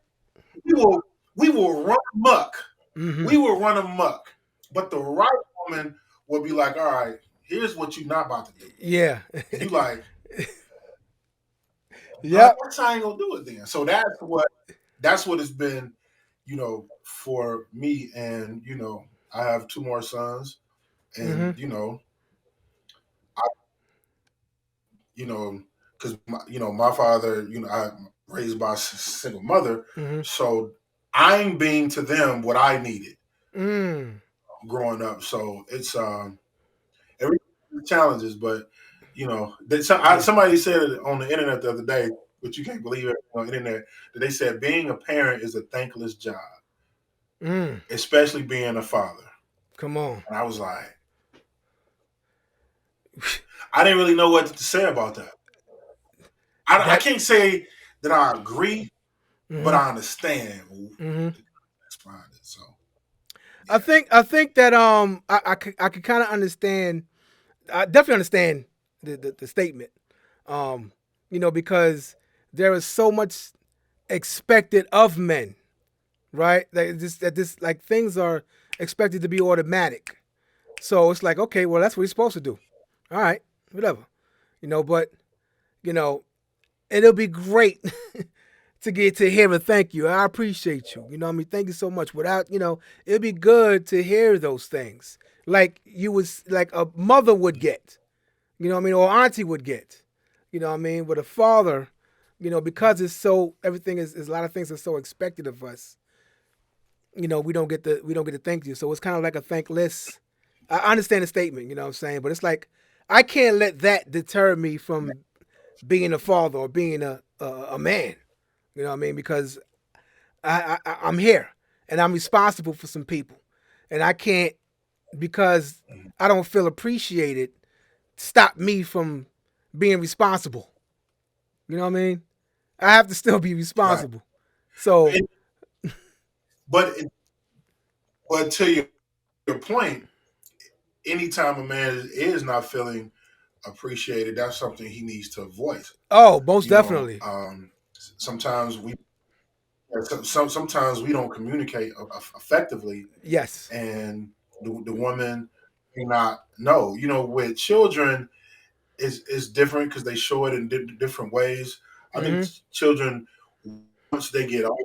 we will run amok. Mm-hmm. We will run amok. But the right woman will be like, all right, here's what you're not about to do. Yeah. And you like, I Yep. guess I ain't gonna do it then. So that's what it's been, for me. And I have two more sons, and Mm-hmm. you know, because my father, I raised by a single mother, Mm-hmm. so I'm being to them what I needed Mm. growing up. So it's every challenges, but Yeah. somebody said it on the internet the other day, but you can't believe it on the internet that they said being a parent is a thankless job, Mm. especially being a father. Come on. And I was like, I didn't really know what to say about that. I That. can't say that I agree, but Mm-hmm. I understand Mm-hmm. behind it. So I yeah, think I think that I could kind of understand. I definitely understand the statement. Um, because there is so much expected of men, right? That this like things are expected to be automatic. So it's like, okay, well that's what he's supposed to do. All right, whatever. But you know, it'll be great to get to hear a thank you. I appreciate you. What I mean? Thank you so much. Without, it'd be good to hear those things. Like you was like a mother would get. What I mean, or auntie would get. What I mean? But a father, because it's so everything is a lot of things are so expected of us. We don't get to thank you. So it's kind of like a thankless. I understand the statement, you know what I'm saying? But it's like I can't let that deter me from being a father or being a man. You know what I mean? Because I'm here and I'm responsible for some people, and I can't, because I don't feel appreciated, stop me from being responsible. You know what I mean? I have to still be Right. responsible. So, And, but but to your point, anytime a man is not feeling appreciated, that's something he needs to voice. oh, most You know, definitely. sometimes sometimes we don't communicate effectively, Yes. and the woman may not know. You know, with children is different because they show it in different ways. I think Mm children, once they get older,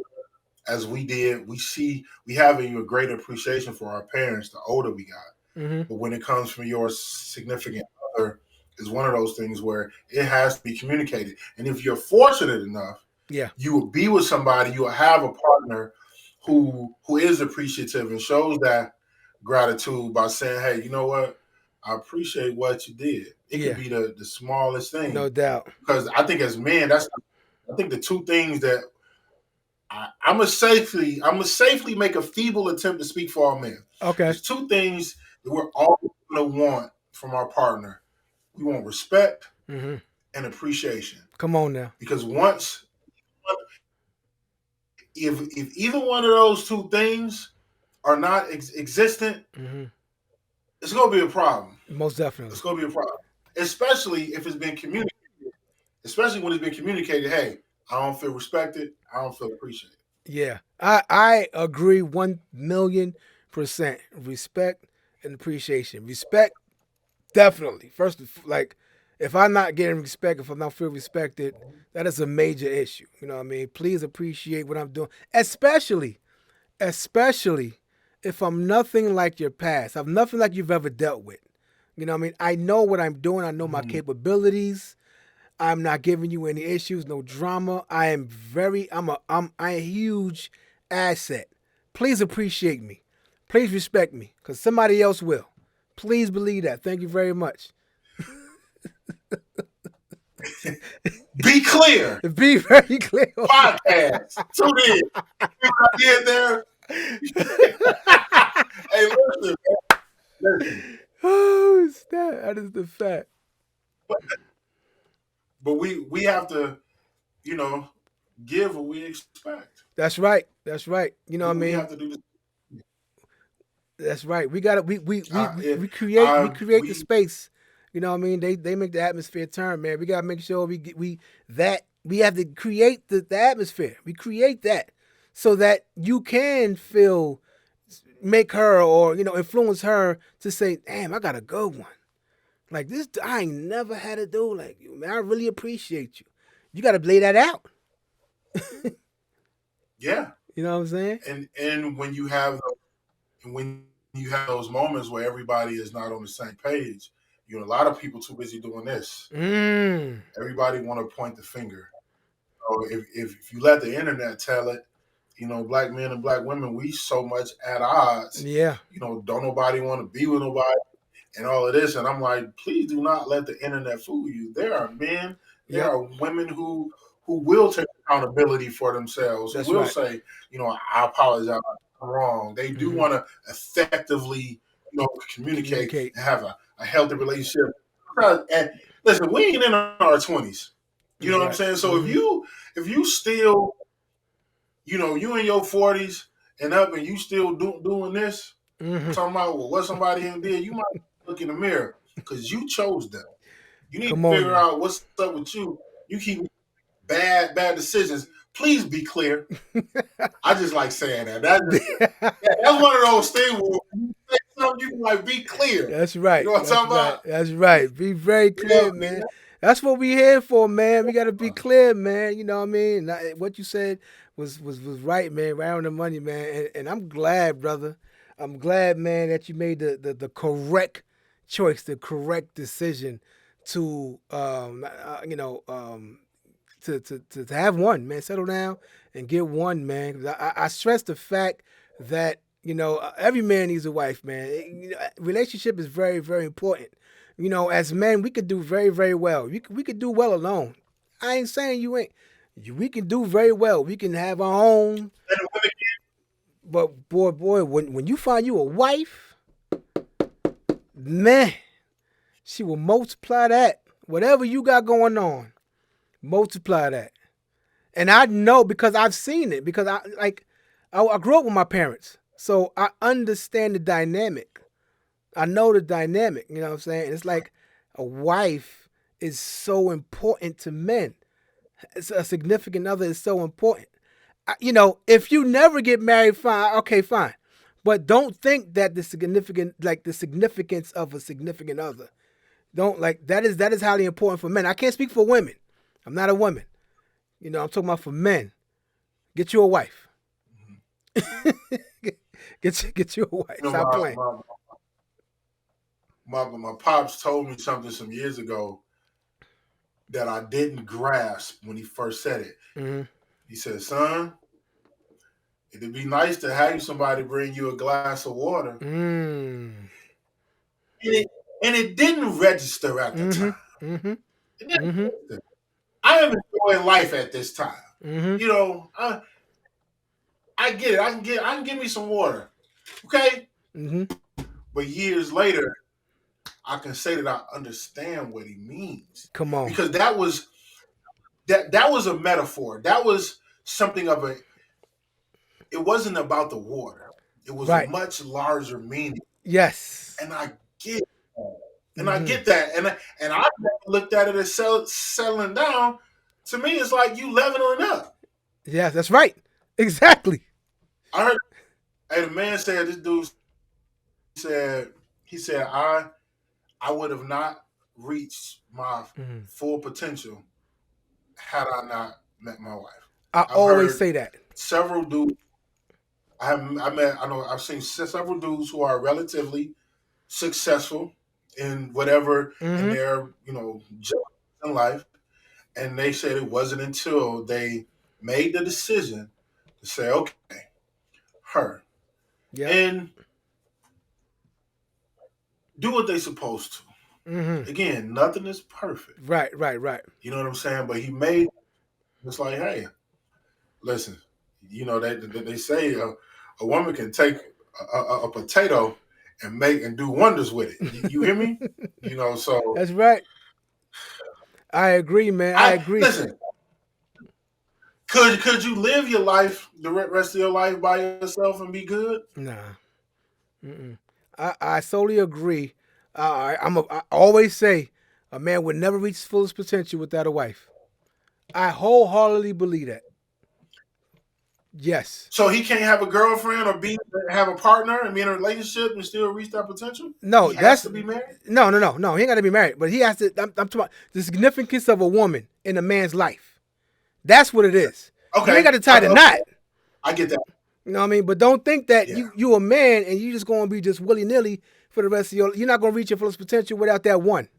as we did, we have a great appreciation for our parents the older we got. hmm. Mm hmm. But when it comes from your significant other, is one of those things where it has to be communicated. And if you're fortunate enough, Yeah. you will be with somebody, you will have a partner who is appreciative and shows that gratitude by saying, "Hey, you know what? I appreciate what you did." It could Yeah. be the smallest No thing, doubt. because I think as men, that's I think the two things that I'm gonna safely make a feeble attempt to speak for all men. Okay. There's two things that we're always gonna want from our partner. We want respect Mm hmm. and appreciation. Come on now. Because once if either one of those two things are not existent, Mm hmm. it's gonna be a problem. Most definitely. It's gonna be a problem. Especially if it's been communicated, especially when it's been communicated, hey, I don't feel respected, I don't feel appreciated. Yeah. I agree 1,000,000%. Respect and appreciation. Respect, definitely. First, like, if I'm not getting respect, if I don't feel respected, that is a major issue. You know what I mean? Please appreciate what I'm doing, especially if I'm nothing like your past. I'm nothing like you've ever dealt with. You know what I mean? I know what I'm doing. I know my Mhm. capabilities. I'm not giving you any issues, no drama. I'm a huge asset. Please appreciate me. Please respect me, because somebody else will. Please believe that. Thank you very much. Be clear. Be very clear on Podcast. Tune in. See what I did there? Hey, listen, listen. oh, snap. That is the fact. But we have to, you know, give what we expect. That's right. That's right. You know what I We mean? have to do this. That's right. We got to If we I create the space. You know what I mean? They make the atmosphere turn, man. We got to make sure we have to create the atmosphere. We create that so that you can feel, make her, or influence her to say, "Damn, I got a good one. Like this I ain't never had a dude like you, man. I really appreciate you." You got to lay that out. yeah, You know what I'm saying? and when you have those moments where everybody is not on the same page, a lot of people too busy doing this. Mm. Everybody want to point the finger. So if you let the internet tell it, black men and black women, we so much at odds. Yeah. Don't nobody want to be with nobody and all of this. And I'm like, please do not let the internet fool you. There are men, there Yep. are women who will take accountability for themselves, who That's will right. say, I apologize, I'm wrong. They do Hmm. want to effectively, communicate Communicate. and have a healthy relationship. And listen, we ain't in our 20s. You That's know what I'm right. saying? So if Hmm. you still, you in your 40s and up and you still doing this, Hmm. talking about what somebody did, you might look in the mirror because you chose them. You need Come to on figure now. out what's up with you. You keep bad decisions. Please be clear. I just like saying that. That's one of those things where you say something, you can like be clear. That's You right. know what I'm That's talking right. about? That's right. Be very Yeah, clear, man. man. That's what we here for, man. We gotta be clear, man. You know what I mean? What you said was right, man. Right on the money, man. And I'm glad, brother. I'm glad, man, that you made the correct choice, the correct decision to to have one, man. Settle down and get one, man. 'Cause I stress the fact that every man needs a wife, man. Relationship is very, very important. As men, we could do very, very well. We could do well alone. I ain't saying you ain't. We can do very well. We can have our own. And the women, But boy, when you find you a wife, man, she will multiply that. Whatever you got going on, multiply that. And I know because I've seen it. Because I grew up with my parents, so I understand the dynamic. I know the dynamic. You know what I'm saying? It's like a wife is so important to men. It's a significant other is so important. If you never get married, fine, okay, fine. But don't think that the significance of a significant other. Don't like that is highly important for men. I can't speak for women. I'm not a woman. I'm talking about for men. Get you a wife. get you a wife. you know, Stop playing. my pops told me something some years ago that I didn't grasp when he first said it. Mm-hmm. He said, "Son, it'd be nice to have somebody bring you a glass of water." Mm. And it didn't register at the Mm-hmm. time. Mm-hmm. It didn't Mm-hmm. register. I am enjoying life at this time. Mm-hmm. I get it. I can give me some water. Okay? Mm-hmm. But years later, I can say that I understand what he means. Come on. Because that was a metaphor. That was something of a it wasn't about the water. It was a Right. much larger meaning. Yes. And I get that. And I Mm-hmm. get that. And I looked at it as settling down. To me, it's like you leveling up. Yes, that's right. Exactly. I heard the man said, this dude said, he said, I would have not reached my Mm-hmm. full potential had I not met my wife. I I've always heard say that. several dudes. I've seen several dudes who are relatively successful in whatever in Mm-hmm. their job in life, and they said it wasn't until they made the decision to say, okay, her, Yep. and do what they supposed to. Mm-hmm. Again, nothing is perfect. Right. Right. Right. You know what I'm saying? But he made it's like, hey, listen, they say a woman can take a potato and make and do wonders with it. You hear me? So That's right. I agree, man. I I agree. listen. Could you live your life the rest of your life by yourself and be good? Nah. Mm-mm. I solely agree. I always say a man would never reach his fullest potential without a wife. I wholeheartedly believe that. Yes. So he can't have a girlfriend or have a partner and be in a relationship and still reach that potential. No, He has that's to be married. no. He ain't got to be married, but he has to. I'm talking about the significance of a woman in a man's life. That's what it is. You ain't Okay, got to tie the knot. I get that. You know what I mean? But don't think that Yeah. you a man and you just going to be just willy nilly for the rest of your. You're not going to reach your fullest potential without that one.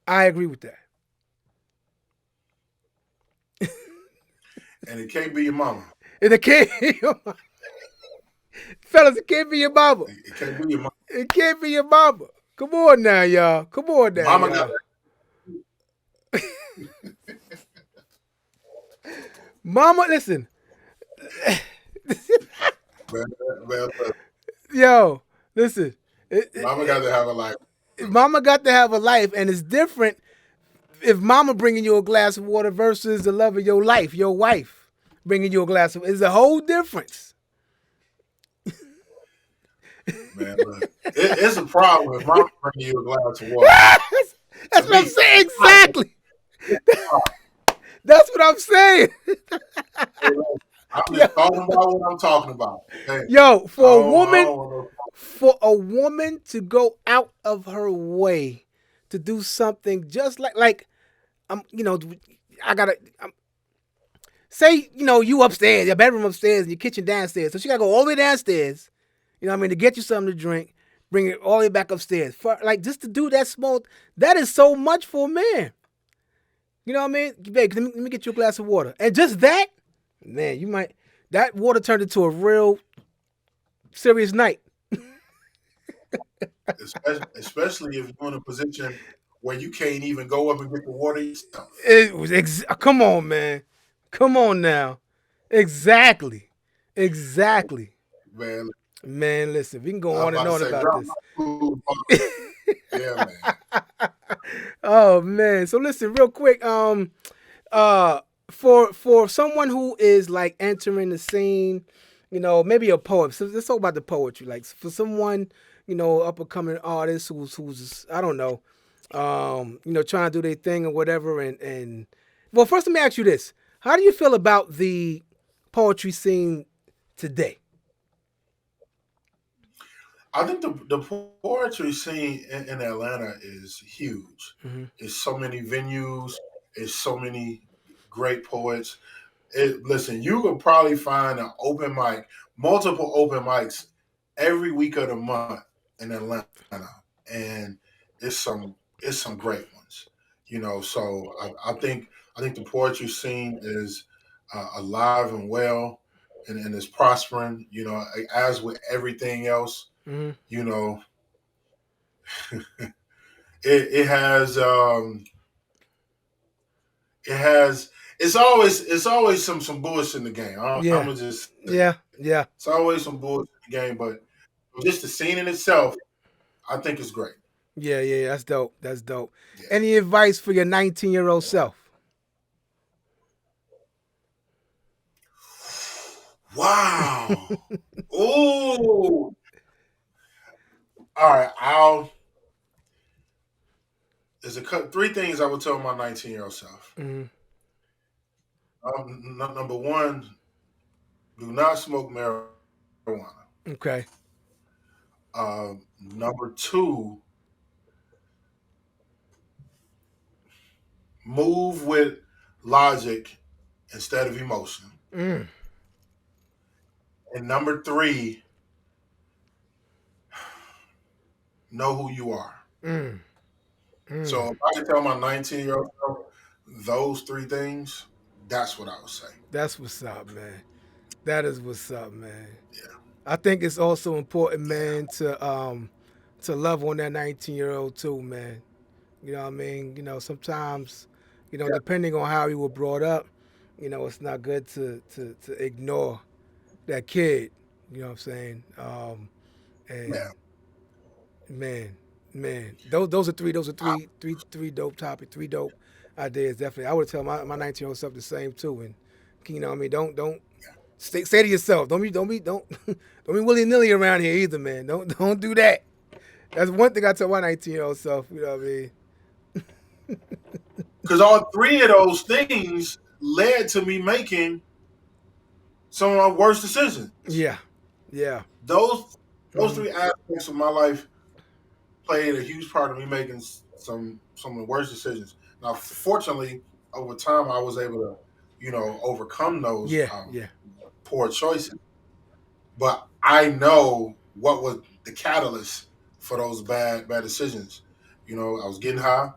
I agree with that. And it can't be your mama. And it can't, fellas, it can't be your mama. It can't be your mama. It can't be your mama. Come on now, y'all. Come on now, Mama y'all. got Mama, listen. well, Yo, listen. mama got to have a life. Mama got to have a life, and it's different if mama bringing you a glass of water versus the love of your life, your wife bringing you a glass of. It's a whole difference. Man, look, it's a problem if mama bring you a glass of water. That's what I'm saying. Exactly. That's what I'm saying. I'm just talking about what I'm talking about. Hey, Yo, I for a woman to go out of her way to do something just like I gotta say, you upstairs, your bedroom upstairs and your kitchen downstairs. So she gotta go all the way downstairs, you know what I mean, to get you something to drink, bring it all the way back upstairs. Just to do that small, that is so much for a man. You know what I mean? Babe, let me get you a glass of water. And just that, man, that water turned into a real serious night. especially if you're in a position where you can't even go up and get the water yourself. It was come on, man. Come on now. Exactly. Exactly. Man, Man, listen, we can go I'm on and about to on say, about drop this. my food. Yeah, man. Oh man. So listen, real quick. Uh for someone who is like entering the scene, maybe a poet. So let's talk about the poetry. Like for someone, up and coming artist who's I don't know, trying to do their thing or whatever. And well, first let me ask you this: how do you feel about the poetry scene today? I think the poetry scene in Atlanta is huge. Mm-hmm. It's so many venues. It's so many great poets. Listen, you could probably find an open mic, multiple open mics every week of the month in Atlanta, and it's some great ones. So I think the poetry scene is alive and well, and is prospering. As with everything else, Mm-hmm. you know, it has it has it's always some bullshit in the game. I'm Yeah. gonna just say that. Yeah. Yeah. It's always some bullshit in the game, but just the scene in itself, I think is great. Yeah. Yeah. Yeah. That's dope. That's dope. Yeah. Any advice for your 19-year-old self? Wow. Ooh. All right. Three things I would tell my 19-year-old self. Mm-hmm. Number one, do not smoke marijuana. Okay. Number two, move with logic instead of emotion. Mm. And number three, know who you are. Mm. Mm. So if I could tell my 19-year-old self those three things, that's what I would say. That's what's up, man. That is what's up, man. Yeah, I think it's also important, yeah, man, to love on that 19-year-old too, man. You know what I mean? Sometimes, yeah, depending on how you were brought up, it's not good to ignore that kid. You know what I'm saying? yeah, And man, man, those are three. Those are I- three dope topics. Three dope ideas. Definitely, I would tell my 19-year-old self the same too. And what I mean, don't say to yourself, don't be willy nilly around here either, man. Don't do that. That's one thing I tell my 19-year-old self. You know what I mean? because all three of those things led to me making some of my worst decisions. Yeah, yeah. Those those Hmm. three aspects of my life played a huge part of me making some of the worst decisions. Now, fortunately, over time, I was able to, overcome those Yeah, yeah. poor choices. But I know what was the catalyst for those bad decisions. I was getting high.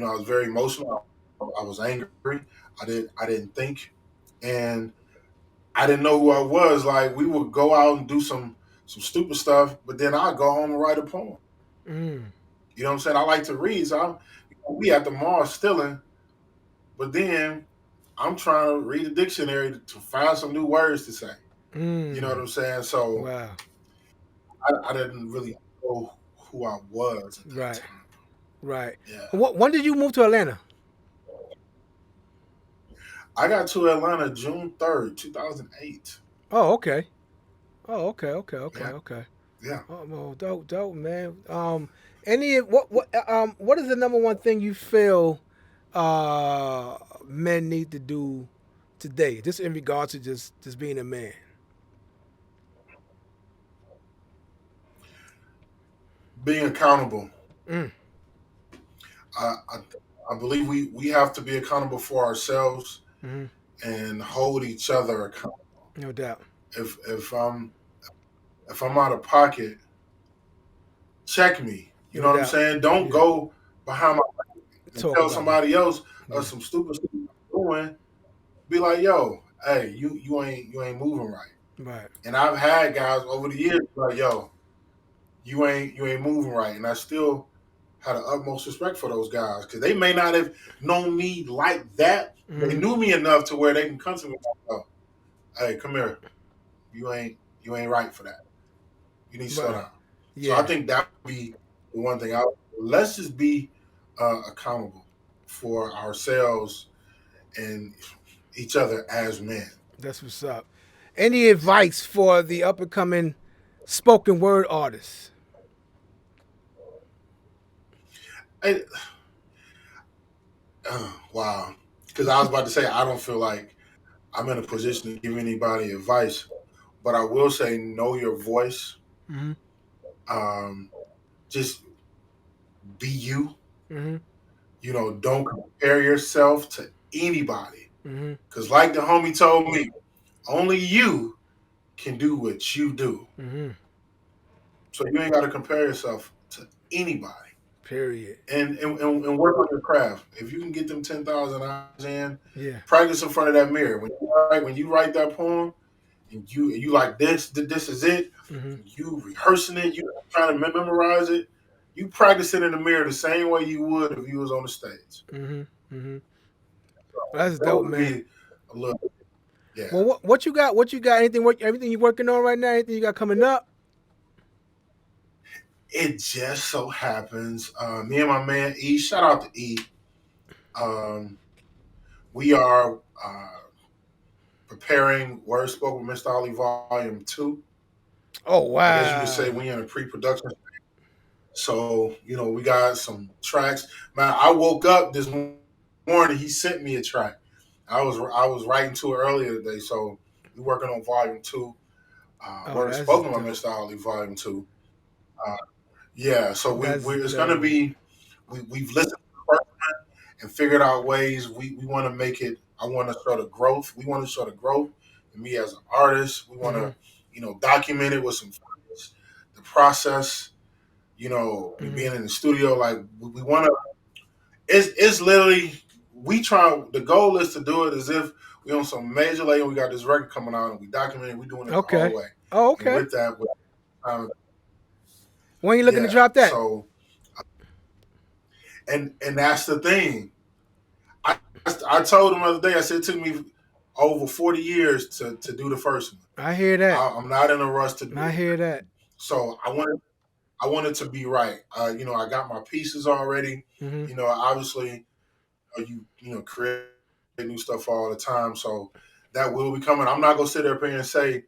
I was very emotional. I was angry. I didn't think, and I didn't know who I was. Like we would go out and do some stupid stuff, but then I'd go home and write a poem. Mm, You know what I'm saying? I like to read, so we at the mall stealing, but then I'm trying to read a dictionary to find some new words to say. You know what mm. I'm saying? So Wow. I didn't really know who I was at that Right, time. right. Yeah. When did you move to Atlanta? I got to Atlanta June 3rd, 2008. Oh, okay. Oh, okay, okay, okay, Yeah. okay. Yeah. Oh, well, dope, dope, man. What is the number one thing you feel men need to do today, just in regards to just being a man? Being accountable. Mm, I believe we have to be accountable for ourselves mm-hmm. and hold each other accountable. No doubt. If I'm out of pocket, check me. You No know what I'm doubt. saying? Don't Yeah. go behind my and Talk tell about me. somebody else Yeah. some stupid stuff I'm doing. Be like, yo, hey, you ain't moving right. Right. And I've had guys over the years be like, yo, you ain't moving right, and I still had the utmost respect for those guys because they may not have known me like that. They Mm-hmm. knew me enough to where they can come to me and go, "Hey, come here. You ain't right for that. You need to slow But down." So I yeah, think that would be the one thing. Let's just be accountable for ourselves and each other as men. that's what's up. Any advice for the up and coming spoken word artists? I, wow. Because I was about to say I don't feel like I'm in a position to give anybody advice, but I will say know your voice. Mm-hmm. Um, just be you. Mm-hmm. Don't compare yourself to anybody. Mm-hmm. Because, like the homie told me, only you can do what you do. Mm-hmm. So you ain't got to compare yourself to anybody. Period. And work on your craft. If you can get them 10,000 hours in, Yeah. practice in front of that mirror. When you write that poem, and you like this is it. Mm-hmm. And you rehearsing it, you trying to memorize it. You practice it in the mirror the same way you would if you was on the stage. Mm-hmm. Mm-hmm. Well, that's That dope, would man. be a little, yeah. Well, what you got? What you got? Anything? Everything you working on right now? Anything you got coming up? It just so happens, me and my man E, shout out to E. Um, we are preparing Word Spoke with Mr. Ollie Volume 2. Oh I guess you could say wow. we in a pre-production. So, we got some tracks. Man, I woke up this morning, he sent me a track. I was writing to it earlier today, so we're working on volume 2. Oh, Word that's Spoken by dope. Mr. Ollie Volume 2. Uh, yeah, so That's it's gonna dope. be we've listened to the first and figured out ways we want to make it. I want to show the growth. We want to show the growth in me as an artist. We want Mm-hmm. to, document it with some footage, the process. Me Mm-hmm. being in the studio, like we want to. It's literally we try. The goal is to do it as if we on some major label. We got this record coming out, and we document it. We doing it the whole Okay. way. Oh, And okay. with that, um, When you looking to yeah. drop that? So and that's the thing. I I told him the other day. I said it took me over 40 years to do the first one. I hear that. I'm not in a rush to do I it. hear that. So I wanted to be right. I got my pieces already. Mm-hmm. Obviously, create new stuff all the time. So that will be coming. I'm not gonna sit up here and say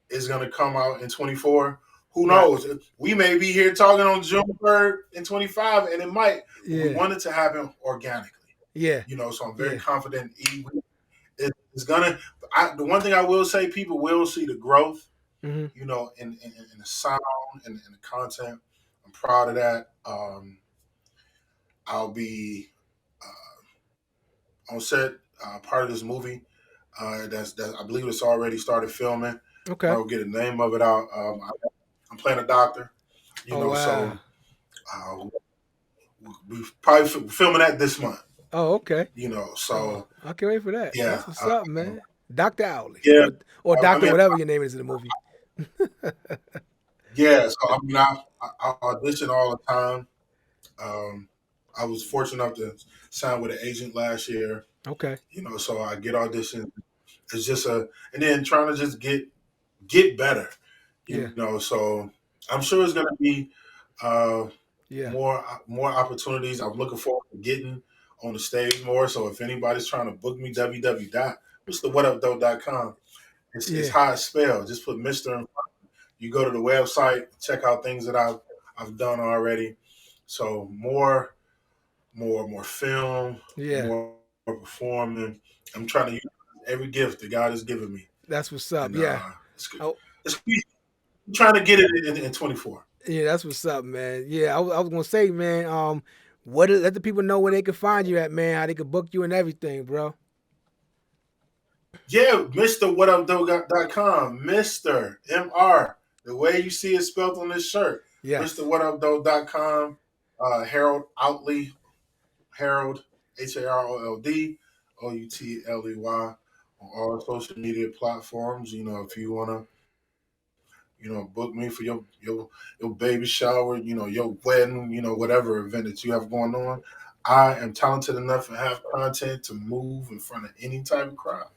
it's gonna come out in 24. Who Right. knows? We may be here talking on June 3rd in 25, and it might. But we Yeah. want it to happen organically. Yeah. So I'm very Yeah. confident. It's gonna. The one thing I will say, people will see the growth. Mm-hmm. In the sound and the content. I'm proud of that. I'll be on set, part of this movie. That I believe it's already started filming. I'm Okay. gonna get the name of it out. I'm playing a doctor. Oh So wow. uh, we probably filming that this month. Oh okay. Oh, So I can't wait for that. yeah, That's what's up, man. Doctor Owley, yeah. or I Doctor mean, whatever your name is in the movie. yeah. So I audition all the time. Um, I was fortunate enough to sign with an agent last year. Okay. So I get auditions. It's just and then trying to just get better. Yeah. So I'm sure it's gonna be uh, Yeah. more opportunities. I'm looking forward to getting on the stage more. So if anybody's trying to book me, www.what'sthewhatupthough.com. It's Yeah. how it's spelled. Just put Mister in. You go to the website, check out things that I've done already. So more film, Yeah. more performing. I'm trying to use every gift that God has given me, That's what's up. and Yeah. it's good. Oh, I'm trying to get it in 24. yeah. That's what's up, man. Yeah. I was gonna say, man. Let the people know where they can find you at, man. How they can book you and everything, bro. Yeah, MrWhatUpThough.com. Mr. MR. The way you see it spelled on this shirt. Yes. MrWhatUpThough.com. Harold Outley. Harold, HAROLD, OUTLEY on all social media platforms. If you want to book me for your baby shower, your wedding, whatever event that you have going on. I am talented enough and have content to move in front of any type of crowd.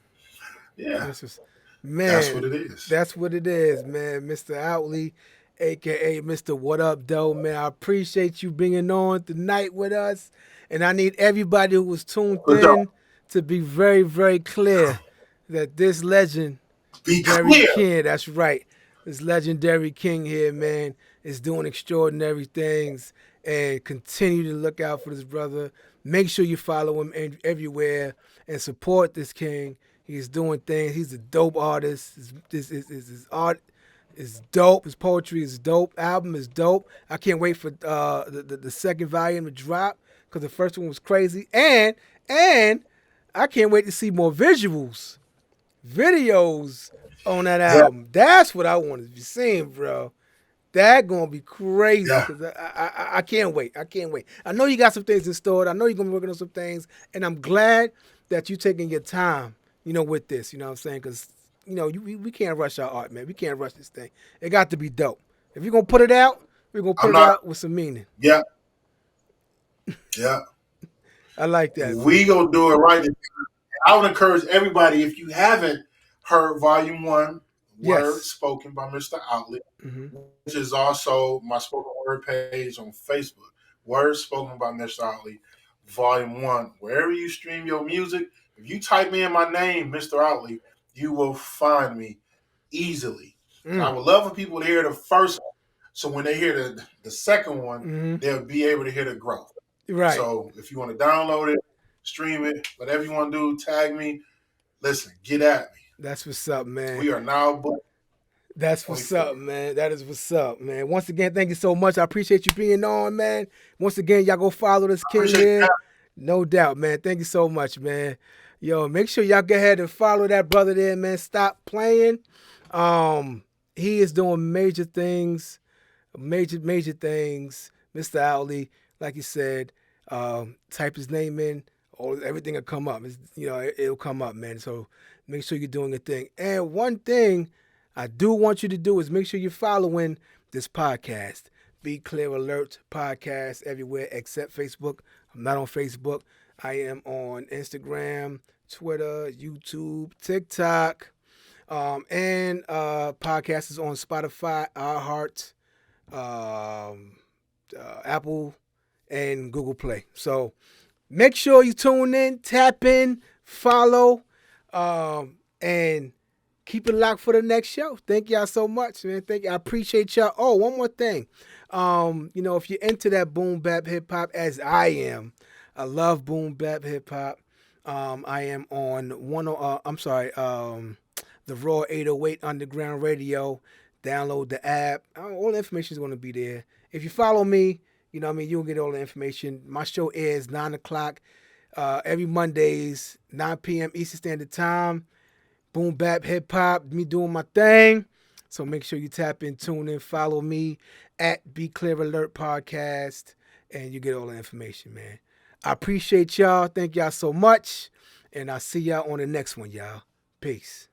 Yeah, This is, that's what man, it is. that's what it is, man. Mr. Outley, aka Mr. What Up, Though, man. I appreciate you being on tonight with us. And I need everybody who was tuned For sure. in to be very, very clear that this legend, Be Derry clear. King, that's right. This legendary king here, man, is doing extraordinary things, and continue to look out for this brother. Make sure you follow him everywhere and support this king. He's doing things. He's a dope artist. His art is dope. His poetry is dope. Album is dope. I can't wait for the second volume to drop because the first one was crazy. And I can't wait to see more videos on that Yeah, album. That's what I want to be seeing, bro. That gonna be crazy yeah. because I can't wait. I can't wait. I know you got some things in store. I know you're gonna be working on some things, and I'm glad that you're taking your time. With this. You know what I'm saying? Because we can't rush our art, man. We can't rush this thing. It got to be dope. If you're gonna put it out, we're gonna I'm put it not. out with some meaning. Yeah, yeah. I like that, We man. gonna do it right. I would encourage everybody, if you haven't heard Volume One, Words Yes. Spoken by Mr. Outley, Hmm. which is also my spoken word page on Facebook. Words Spoken by Mr. Outley, Volume One. Wherever you stream your music, if you type in my name, Mr. Outley, you will find me easily. I Mm. would love for people to hear the first one, so when they hear the second one, Hmm. they'll be able to hear the growth. Right. So if you want to download it, stream it, whatever you want to do, tag me. Listen, get at me. That's what's up, man. We are now booked That's what's up, 24. man. That is what's up, man. Once again, thank you so much. I appreciate you being on, man. Once again, y'all go follow this I king appreciate here. that. No doubt, man. Thank you so much, man. Yo, make sure y'all go ahead and follow that brother there, man. Stop playing. Um, he is doing major things, major things. Mr. Outley, like you said, type his name in, or everything will come up. It'll come up, man. So make sure you're doing a thing. And one thing I do want you to do is make sure you're following this podcast. Be Clear Alert podcast everywhere except Facebook. I'm not on Facebook. I am on Instagram, Twitter, YouTube, TikTok, and podcast is on Spotify, iHeart, um, Apple, and Google Play. So make sure you tune in, tap in, follow, and keep it locked for the next show. Thank y'all so much, man. Thank you. I appreciate y'all. Oh, one more thing. If you're into that boom bap hip hop as I am, I love boom bap hip hop. I am on the Raw 808 Underground Radio. Download the app. All the information is going to be there. If you follow me, you'll get all the information. My show airs 9 o'clock every Mondays, 9 p.m. Eastern Standard Time. Boom bap hip hop, me doing my thing. So make sure you tap in, tune in, follow me at Be Clear Alert Podcast, and you get all the information, man. I appreciate y'all. Thank y'all so much. And I'll see y'all on the next one, y'all. Peace.